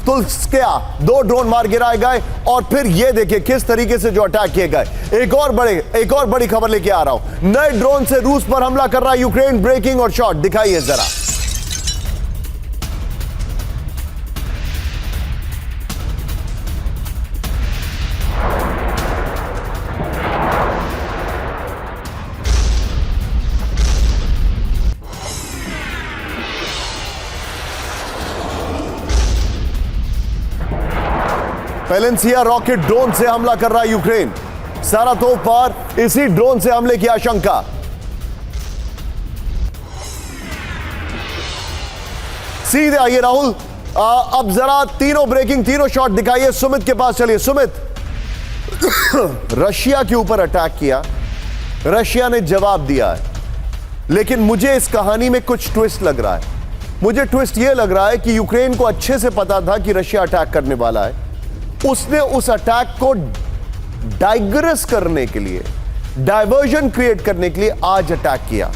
तुल्स्किया 2 ड्रोन मार गिराए गए. और फिर ये देखिए किस तरीके से जो अटैक किए गए. एक और बड़ी खबर लेके आ रहा हूं. नए ड्रोन से रूस पर हमला कर रहा है यूक्रेन. ब्रेकिंग और शॉट दिखाइए जरा. पेलेंसिया रॉकेट ड्रोन से हमला कर रहा है यूक्रेन. सारातोव पर इसी ड्रोन से हमले की आशंका. सीधे आइए राहुल, अब जरा तीनों ब्रेकिंग, तीनों शॉट दिखाइए. सुमित के पास चलिए. सुमित, रशिया के ऊपर अटैक किया, रशिया ने जवाब दिया है, लेकिन मुझे इस कहानी में कुछ ट्विस्ट लग रहा है. मुझे ट्विस्ट यह लग रहा है कि यूक्रेन को अच्छे से पता था कि रशिया अटैक करने वाला है. उसने उस अटैक को डाइग्रेस करने के लिए, डाइवर्जन क्रिएट करने के लिए आज अटैक किया.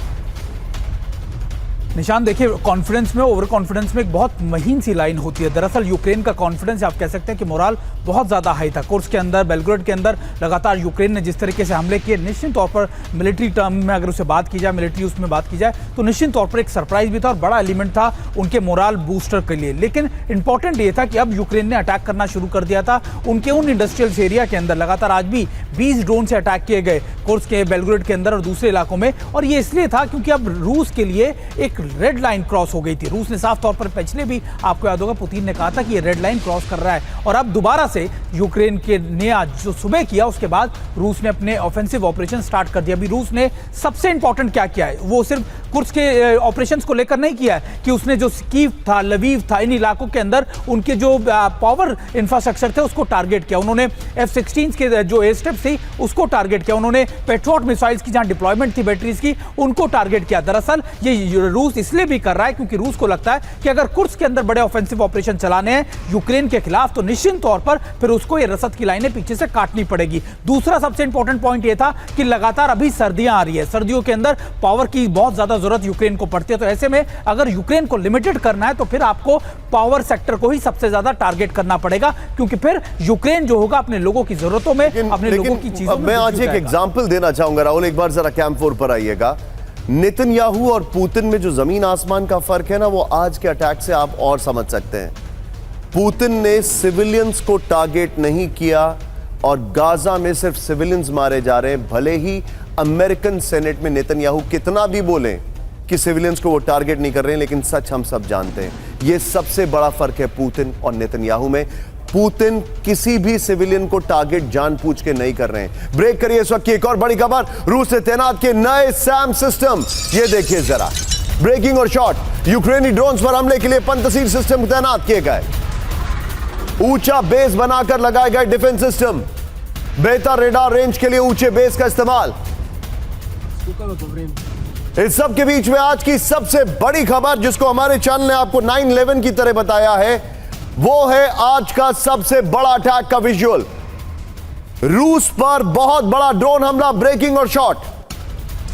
निशान, देखिए, कॉन्फिडेंस में, ओवर कॉन्फिडेंस में एक बहुत महीन सी लाइन होती है. दरअसल यूक्रेन का कॉन्फिडेंस, आप कह सकते हैं कि मोराल बहुत ज़्यादा हाई था. कुर्स्क के अंदर, बेलग्रोड के अंदर लगातार यूक्रेन ने जिस तरीके से हमले किए, निश्चित तौर पर मिलिट्री टर्म में अगर उसे बात की जाए, मिलिट्री उसमें बात की जाए, तो निश्चित तौर पर एक सरप्राइज भी था और बड़ा एलिमेंट था उनके मोराल बूस्टर के लिए. लेकिन इंपॉर्टेंट ये था कि अब यूक्रेन ने अटैक करना शुरू कर दिया था उनके उन इंडस्ट्रियल एरिया के अंदर. लगातार आज भी 20 ड्रोन से अटैक किए गए कुर्स्क के, बेलग्रोड के अंदर और दूसरे इलाकों में. और ये इसलिए था क्योंकि अब रूस के लिए एक रेड लाइन क्रॉस हो गई थी. रूस ने साफ तौर पर, पिछले भी आपको याद होगा, पुतिन ने कहा था कि ये रेड लाइन क्रॉस कर रहा है. और अब दोबारा से यूक्रेन के ने आज जो सुबह किया, उसके बाद रूस ने अपने ऑफेंसिव ऑपरेशन स्टार्ट कर दिया. अभी रूस ने सबसे इंपॉर्टेंट क्या किया है, वो सिर्फ कुर्स्क के ऑपरेशंस को लेकर नहीं किया है कि उसने जो कीव था, लवीव था, इन इलाकों के अंदर उनके जो पावर इंफ्रास्ट्रक्चर थे उसको टारगेट किया. उन्होंने F-16 के जो एयर स्ट्रिप्स थी उसको टारगेट किया. उन्होंने पेट्रियट मिसाइल्स की जहां डिप्लॉयमेंट थी बैटरीज की, उनको टारगेट किया. दरअसल ये रूस इसलिए भी कर रहा है क्योंकि रूस को लगता है कि अगर कुर्स्क के अंदर बड़े ऑफेंसिव ऑपरेशन चलाने हैं यूक्रेन के खिलाफ, तो निश्चित तौर पर फिर उसको ये रसद की लाइनें पीछे से काटनी पड़ेगी. दूसरा सबसे इंपॉर्टेंट पॉइंट ये था कि लगातार अभी सर्दियां आ रही है. सर्दियों के अंदर पावर की बहुत ज्यादा जरूरत यूक्रेन को पड़ती है. तो ऐसे में अगर यूक्रेन को लिमिटेड करना है तो फिर आपको पावर सेक्टर को ही सबसे ज्यादा टारगेट करना पड़ेगा, क्योंकि फिर यूक्रेन जो होगा अपने लोगों की जरूरतों में, अपने लोगों की चीजों में. मैं आज एक एग्जांपल देना चाहूंगा राहुल, एक बार जरा कैंप 4 पर आइएगा. नेतन्याहू और पुतिन में जो जमीन आसमान का फर्क है ना, वो आज के अटैक से आप और समझ सकते हैं. पुतिन ने सिविलियंस को टारगेट नहीं किया और गाजा में सिर्फ सिविलियंस मारे जा रहे हैं. भले ही अमेरिकन सेनेट में नेतन्याहू कितना भी बोले कि सिविलियंस को वो टारगेट नहीं कर रहे हैं, लेकिन सच हम सब जानते हैं. ये सबसे बड़ा फर्क है पुतिन और नेतन्याहू में. पुतिन किसी भी सिविलियन को टारगेट जानबूझ के नहीं कर रहे हैं। ब्रेक करिए इस वक्त की एक और बड़ी खबर, रूस ने तैनात किए नए सैम सिस्टम। ये देखिए जरा, ब्रेकिंग और शॉट, यूक्रेनी ड्रोन्स पर हमले के लिए पंतसीर सिस्टम तैनात किए गए। ऊंचा बेस बनाकर लगाए गए डिफेंस सिस्टम, बेहतर रेडार रेंज के लिए ऊंचे बेस का इस्तेमाल। इस सब के बीच में आज की सबसे बड़ी खबर, जिसको हमारे चैनल ने आपको 9/11 की तरह बताया है, वो है आज का सबसे बड़ा अटैक का विजुअल। रूस पर बहुत बड़ा ड्रोन हमला, ब्रेकिंग और शॉट।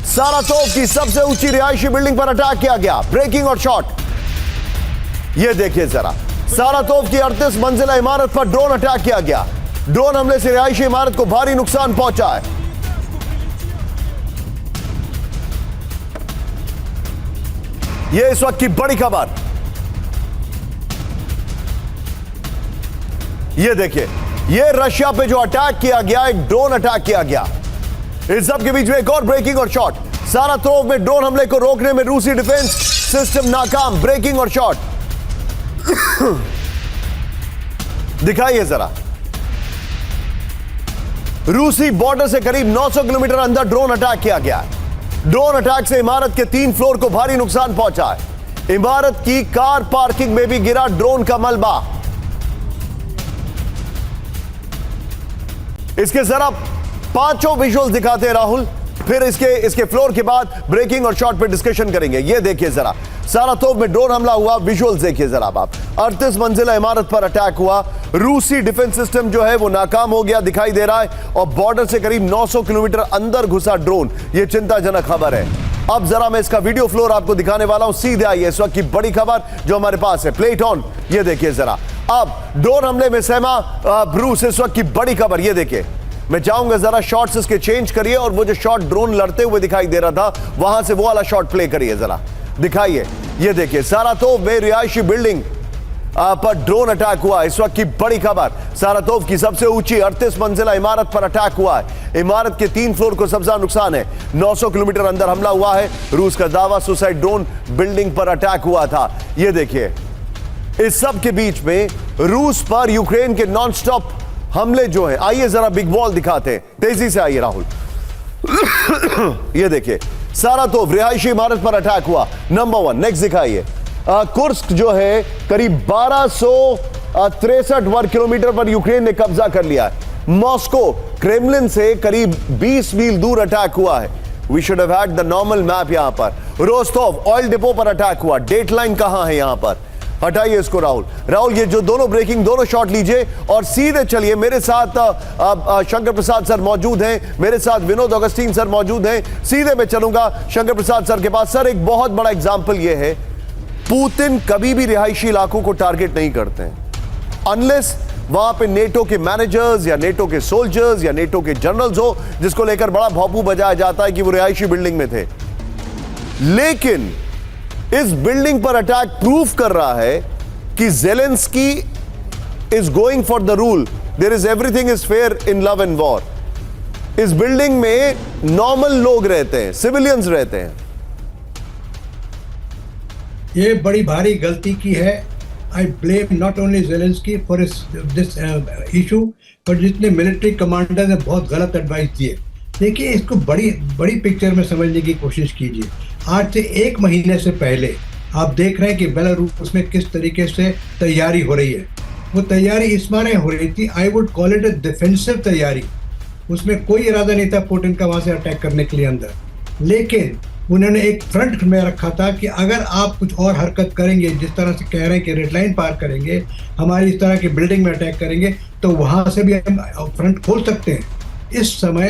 सारातोव की सबसे ऊंची रिहायशी बिल्डिंग पर अटैक किया गया, ब्रेकिंग और शॉट। यह देखिए जरा, सारातोव की 38 मंजिला इमारत पर ड्रोन अटैक किया गया। ड्रोन हमले से रिहायशी इमारत को भारी नुकसान पहुंचा है। यह इस वक्त की बड़ी खबर। यह देखिए, यह रशिया पे जो अटैक किया गया, एक ड्रोन अटैक किया गया। इस सब के बीच में एक और ब्रेकिंग और शॉट। सारातोव में ड्रोन हमले को रोकने में रूसी डिफेंस सिस्टम नाकाम, ब्रेकिंग और शॉट। दिखाइए जरा, रूसी बॉर्डर से करीब 900 किलोमीटर अंदर ड्रोन अटैक किया गया। ड्रोन अटैक से इमारत के 3 फ्लोर को भारी नुकसान पहुंचा है। इमारत की कार पार्किंग में भी गिरा ड्रोन का मलबा। इसके जरा 5 विजुअल्स दिखाते हैं राहुल, फिर इसके फ्लोर के बाद ब्रेकिंग और शॉट पे डिस्कशन करेंगे। ये देखिए जरा, सारातोव में ड्रोन हमला हुआ, विजुअल्स देखिए जरा आप। 38 मंजिला इमारत पर अटैक हुआ। रूसी डिफेंस सिस्टम जो है वो नाकाम हो गया दिखाई दे रहा है, और बॉर्डर से करीब 900 किलोमीटर अंदर घुसा ड्रोन। ये चिंताजनक खबर है। अब जरा मैं इसका वीडियो फ्लोर आपको दिखाने वाला हूं, सीधे आइए इस वक्त की बड़ी खबर जो हमारे पास है। प्लेट ऑन, ये देखिए जरा। अब ड्रोन हमले में सहमा रूस, इस वक्त की बड़ी खबर। ये देखिए, मैं चाहूंगा जरा शॉट्स इसके चेंज करिए, और वो जो शॉट ड्रोन लड़ते हुए दिखाई दे रहा था, वहां से वो वाला शॉट प्ले करिए जरा, दिखाइए। ये देखिए, सारातोव में रिहायशी बिल्डिंग पर ड्रोन अटैक हुआ। इस वक्त की बड़ी खबर, सारातोव की सबसे ऊंची 38 मंजिला इमारत पर अटैक हुआ है। इमारत के 3 फ्लोर को सबसे ज्यादा नुकसान है। 900 किलोमीटर अंदर हमला हुआ है। रूस का दावा, सुसाइड ड्रोन बिल्डिंग पर अटैक हुआ था। ये देखिए, इस सब के बीच में रूस पर यूक्रेन के नॉन स्टॉप हमले जो है, आइए जरा बिग वॉल दिखाते हैं, तेजी से आइए राहुल। ये देखिए, सारातोव रिहायशी इमारत पर अटैक हुआ, नंबर 1। नेक्स्ट दिखाइए, कुर्स्क जो है करीब 1263 वर्ग किलोमीटर पर यूक्रेन ने कब्जा कर लिया है। मॉस्को क्रेमलिन से करीब 20 मील दूर अटैक हुआ है। We should have had the normal map. यहां पर रोस्टोव ऑयल डिपो पर अटैक हुआ। डेट लाइन कहां है यहां पर, हटाइए इसको राहुल। ये जो दोनों ब्रेकिंग, दोनों शॉट लीजिए और सीधे चलिए। मेरे साथ शंकर प्रसाद सर मौजूद हैं, मेरे साथ विनोद अगस्टीन सर मौजूद हैं। सीधे मैं चलूंगा शंकर प्रसाद सर के पास। सर, एक बहुत बड़ा एग्जाम्पल ये है, पुतिन कभी भी रिहायशी इलाकों को टारगेट नहीं करते हैं अनलेस वहां पे नेटो के मैनेजर्स या नेटो के सोल्जर्स या नेटो के जनरल्स हो, जिसको लेकर बड़ा भौपू बजाया जाता है कि वो रिहायशी बिल्डिंग में थे। लेकिन इस बिल्डिंग पर अटैक प्रूफ कर रहा है कि Zelensky is going for the rule. There is everything is fair in love and war. इस बिल्डिंग में नॉर्मल लोग रहते हैं, सिविलियंस रहते हैं। ये बड़ी भारी गलती की है। I blame not only Zelensky for this issue, पर जितने मिलिट्री कमांडर ने बहुत गलत एडवाइस दिए। देखिए, इसको बड़ी पिक्चर में समझने की कोशिश कीजिए। आज से 1 महीने से पहले आप देख रहे हैं कि बेलारूस में किस तरीके से तैयारी हो रही है। वो तैयारी इस माने हो रही थी, I would call it A defensive तैयारी। उसमें कोई इरादा नहीं था पुतिन का वहाँ से अटैक करने के लिए अंदर, लेकिन उन्होंने एक फ्रंट में रखा था कि अगर आप कुछ और हरकत करेंगे, जिस तरह से कह रहे हैं कि रेड लाइन पार करेंगे, हमारी इस तरह की बिल्डिंग में अटैक करेंगे, तो वहाँ से भी हम फ्रंट खोल सकते हैं। इस समय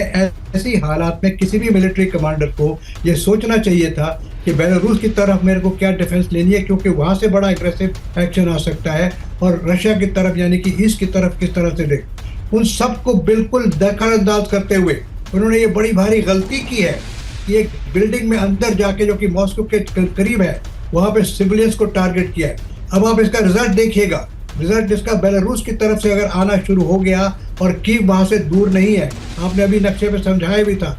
ऐसी हालात में किसी भी मिलिट्री कमांडर को ये सोचना चाहिए था कि बेलारूस की तरफ मेरे को क्या डिफेंस लेनी है, क्योंकि वहाँ से बड़ा एग्रेसिव एक्शन आ सकता है, और रशिया की तरफ यानी कि ईस्ट की तरफ किस तरह से देख। उन सबको बिल्कुल दखलअंदाज करते हुए उन्होंने ये बड़ी भारी गलती की है कि एक बिल्डिंग में अंदर जाके, जो कि मॉस्को के करीब है, वहाँ पे सिविलियंस को टारगेट किया है। अब आप इसका रिजल्ट देखिएगा। रिजल्ट इसका बेलारूस की तरफ से अगर आना शुरू हो गया, और कीव वहाँ से दूर नहीं है, आपने अभी नक्शे पे समझाया भी था,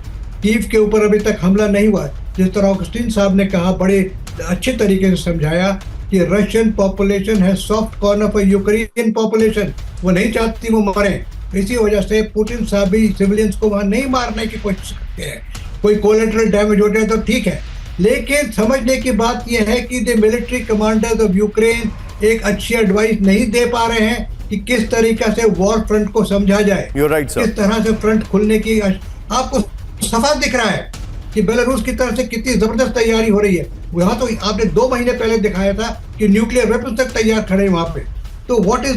कीव के ऊपर अभी तक हमला नहीं हुआ। जिस तरह ऑगस्टीन साहब ने कहा, बड़े अच्छे तरीके से समझाया कि रशियन पॉपुलेशन है soft corner for Ukrainian population, वो नहीं चाहती वो मरे। इसी वजह से पुतिन साहब भी सिविलियंस को वहां नहीं मारने की कोशिश करते हैं। कोई कोलेटरल डैमेज हो जाए तो ठीक है, लेकिन समझने की बात यह है कि the military commanders of Ukraine एक अच्छी एडवाइस नहीं दे पा रहे हैं कि किस तरीके से वॉर फ्रंट को समझा जाए। You're right, sir. किस तरह से फ्रंट खुलने की आपको सफा दिख रहा है कि बेलारूस की तरफ से कितनी जबरदस्त तैयारी हो रही है। वहां तो आपने 2 महीने पहले दिखाया था कि न्यूक्लियर वेपन तक तैयार खड़े वहां पे। तो what is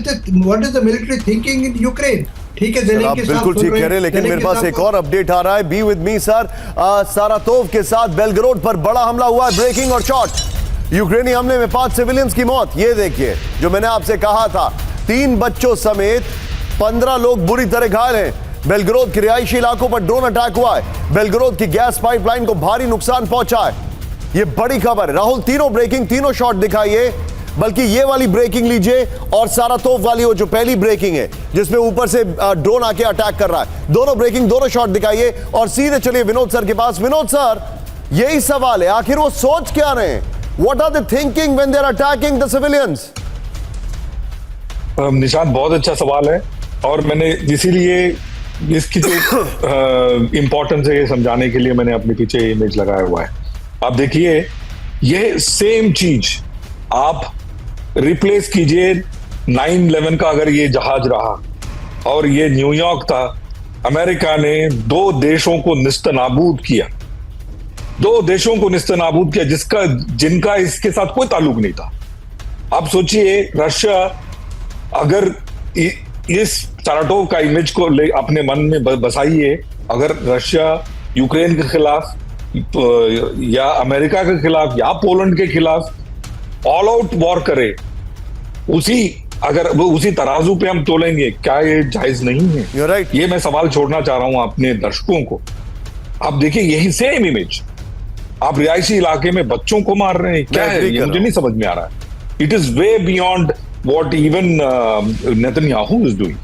the military thinking in Ukraine? ठीक है, आप ज़ेलेंस्की साहब बिल्कुल सुन ठीक रहे कह रहे हैं, लेकिन मेरे पास एक और अपडेट आ रहा है। Be with me sir. Saratov के साथ बेलग्रोड पर बड़ा हमला हुआ है, ब्रेकिंग और शॉट। यूक्रेनी हमले में 5 सिविलियंस की मौत। ये देखिए, जो मैंने आपसे कहा था, 3 बच्चों समेत 15 लोग बुरी तरह घायल हैं। बेलग्रोद के रिहायशी इलाकों पर ड्रोन अटैक हुआ है। बेलग्रोद की गैस पाइपलाइन को भारी नुकसान पहुंचा है। ये बड़ी खबर है। राहुल, तीनों ब्रेकिंग, तीनों शॉट दिखाइए, बल्कि ये वाली ब्रेकिंग लीजिए और सारातोव वाली वो जो पहली ब्रेकिंग है जिसमें ऊपर से ड्रोन आके अटैक कर रहा है। दोनों ब्रेकिंग, दोनों शॉट दिखाइए और सीधे चलिए विनोद सर के पास। विनोद सर, यही सवाल है, आखिर वो सोच क्या रहे हैं? What are they thinking when they are attacking the civilians? Nishant, बहुत अच्छा सवाल है और मैंने इसीलिए इसकी जो इंपॉर्टेंस है ये समझाने के लिए मैंने अपने पीछे इमेज लगाया हुआ है। आप देखिए, ये सेम चीज आप रिप्लेस कीजिए 9/11 का। अगर ये जहाज रहा और ये न्यूयॉर्क था, अमेरिका ने 2 देशों को निस्तनाबूद किया, 2 देशों को निस्तनाबूद किया जिनका इसके साथ कोई ताल्लुक नहीं था। आप सोचिए, रशिया अगर इस साराटोव का इमेज को ले अपने मन में बसाइए, अगर रशिया यूक्रेन के खिलाफ या अमेरिका के खिलाफ या पोलैंड के खिलाफ ऑल आउट वॉर करे, उसी तराजू पे हम तोलेंगे, क्या ये जायज नहीं है? You're right. ये मैं सवाल छोड़ना चाह रहा हूं अपने दर्शकों को। आप देखिए, यही सेम इमेज आप रिहायशी इलाके में बच्चों को मार रहे हैं, क्या है ये? मुझे नहीं समझ में आ रहा है। It is way beyond what even Netanyahu is doing.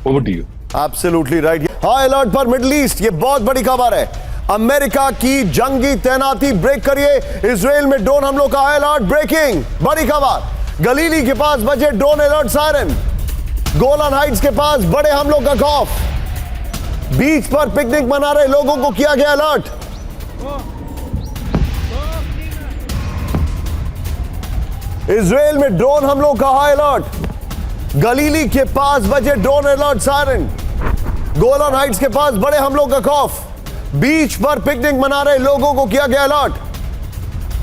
Over to you. Absolutely right. High alert पर मिडिल ईस्ट, ये बहुत बड़ी खबर है। अमेरिका की जंगी तैनाती ब्रेक करिए। इजराइल में ड्रोन हमलों का हाई अलर्ट, ब्रेकिंग, बड़ी खबर। गलीली के पास बजे drone alert siren. Golan Heights के पास बड़े हमलों का खौफ। बीच पर पिकनिक मना रहे लोगों को किया गया अलर्ट। इजराइल में ड्रोन हमलों का हाई अलर्ट। गलीली के पास बजे drone alert siren. Golan Heights के पास बड़े हमलों का खौफ। बीच पर पिकनिक मना रहे लोगों को किया गया अलर्ट।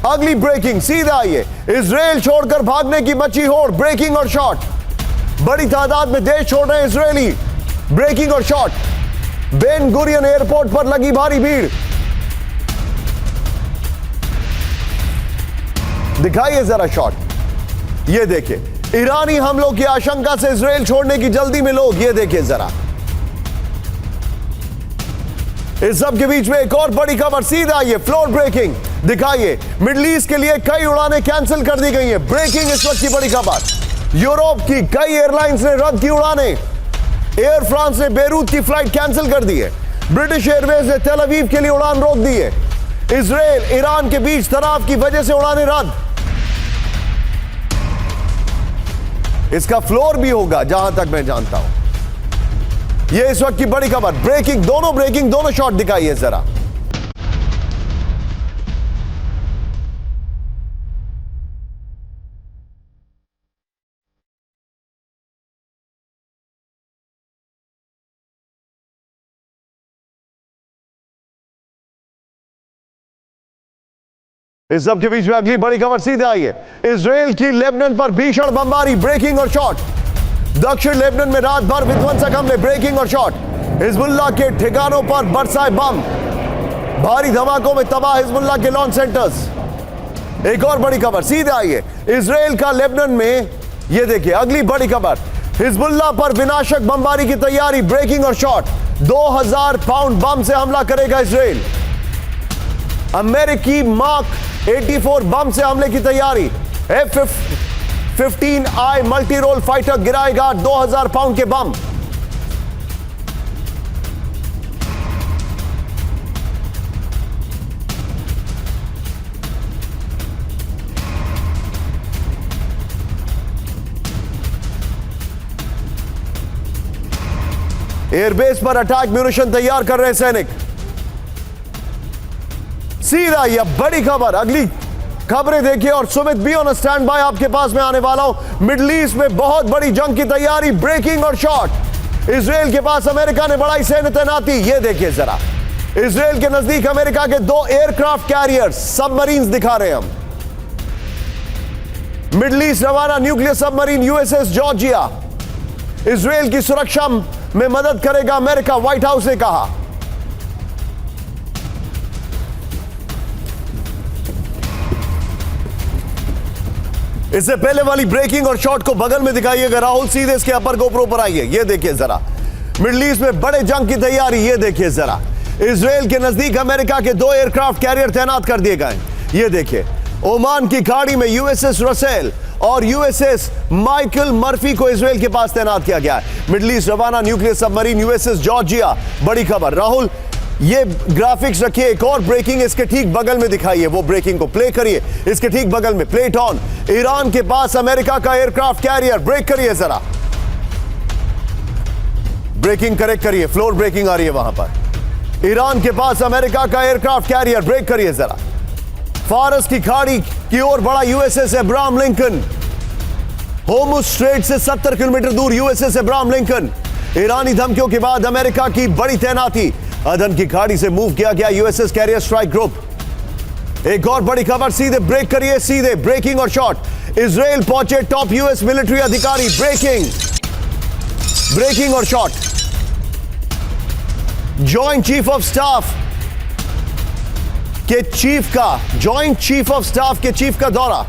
अगली ब्रेकिंग, सीधा आइए। इजराइल छोड़कर भागने की मची होड़, ब्रेकिंग और शॉट। बड़ी तादाद में देश छोड़ रहे हैं इजरायली, ब्रेकिंग और शॉट। बेन गुरियन एयरपोर्ट पर लगी भारी भीड़। दिखाइए जरा शॉट, ये देखिए। ईरानी हमलों की आशंका से इजराइल छोड़ने की जल्दी में लोग, ये देखिए जरा। इस सब के बीच में एक और बड़ी खबर, सीधा आइए, फ्लोर ब्रेकिंग दिखाइए। मिडिल ईस्ट के लिए कई उड़ानें कैंसिल कर दी गई हैं, ब्रेकिंग इस वक्त की बड़ी खबर। यूरोप की कई एयरलाइंस ने रद्द की उड़ानें। एयर फ्रांस ने बेरूत की फ्लाइट कैंसिल कर दी है। ब्रिटिश एयरवेज ने तेल अवीव के लिए उड़ान रोक दी है। इजराइल ईरान के बीच तनाव की वजह से उड़ानें रद्द। इसका फ्लोर भी होगा जहां तक मैं जानता हूं। यह इस वक्त की बड़ी खबर, ब्रेकिंग, दोनों शॉट दिखाइए जरा। इस सब के बीच में अगली बड़ी खबर, सीधे आइए। इजराइल की लेबनान पर भीषण बमबारी, ब्रेकिंग और शॉट। दक्षिण लेबनान में रात भर विध्वंसक हमले, ब्रेकिंग और शॉट। हिजबुल्लाह के ठिकानों पर बरसाए बम। भारी धमाकों में तबाह हिजबुल्लाह के लॉन्च सेंटर्स। एक और बड़ी खबर, सीधे आइए। इजराइल का लेबनान में, यह देखिए अगली बड़ी खबर। हिजबुल्लाह पर विनाशक बमबारी की तैयारी, ब्रेकिंग और शॉट। 2000 पाउंड बम से हमला करेगा इजराइल। अमेरिकी मार्क 84 बम से हमले की तैयारी। F-15I मल्टी रोल फाइटर गिराएगा 2000 पाउंड के बम। एयरबेस पर अटैक म्यूनिशन तैयार कर रहे सैनिक। सीधा यह बड़ी खबर, अगली खबरें देखिए और Sumit be on stand by, आपके पास में आने वाला हूं। मिडिल ईस्ट में बहुत बड़ी जंग की तैयारी, ब्रेकिंग और शॉट। इजराइल के पास अमेरिका ने बढ़ाई सैन्य तैनाती, यह देखिए जरा। इजराइल के नजदीक अमेरिका के 2 एयरक्राफ्ट कैरियर्स, सबमरीन्स दिखा रहे हैं हम। मिडिल ईस्ट रवाना nuclear submarine USS Georgia. Israel की सुरक्षा में मदद करेगा अमेरिका, व्हाइट हाउस ने कहा। इससे पहले वाली ब्रेकिंग और शॉट को बगल में दिखाइएगा राहुल, सीधे इसके अपर गोप्रो पर आइए, ये देखिए जरा। मिडिल ईस्ट में बड़े जंग की तैयारी, ये देखिए जरा। इजराइल के नजदीक अमेरिका के 2 एयरक्राफ्ट कैरियर तैनात कर दिए गए, ये देखिए। ओमान की खाड़ी में यूएसएस रसेल और यूएसएस माइकल मर्फी को इजराइल के पास तैनात किया गया है। मिडिल ईस्ट रवाना न्यूक्लियर सबमरीन यूएसएस जॉर्जिया, बड़ी खबर। राहुल ये ग्राफिक्स रखिए, एक और ब्रेकिंग इसके ठीक बगल में दिखाइए, वो ब्रेकिंग को प्ले करिए, इसके ठीक बगल में, प्लेट ऑन। ईरान के पास अमेरिका का एयरक्राफ्ट कैरियर, ब्रेक करिए जरा, ब्रेकिंग करेक्ट करिए, फ्लोर ब्रेकिंग आ रही है वहां पर। ईरान के पास अमेरिका का एयरक्राफ्ट कैरियर, ब्रेक करिए जरा। फारस की खाड़ी की ओर बड़ा USS Abraham Lincoln, Hormuz strait से 70 किलोमीटर दूर यूएसएस अब्राहम लिंकन। ईरानी धमकियों के बाद अमेरिका की बड़ी तैनाती, अदन की खाड़ी से मूव किया गया यूएसएस कैरियर स्ट्राइक ग्रुप। एक और बड़ी खबर, सीधे ब्रेक करिए, सीधे ब्रेकिंग और शॉट। इजराइल पहुंचे टॉप यूएस मिलिट्री अधिकारी, ब्रेकिंग, ब्रेकिंग और shot. Joint chief of staff के चीफ का, जॉइंट चीफ ऑफ स्टाफ के चीफ का दौरा,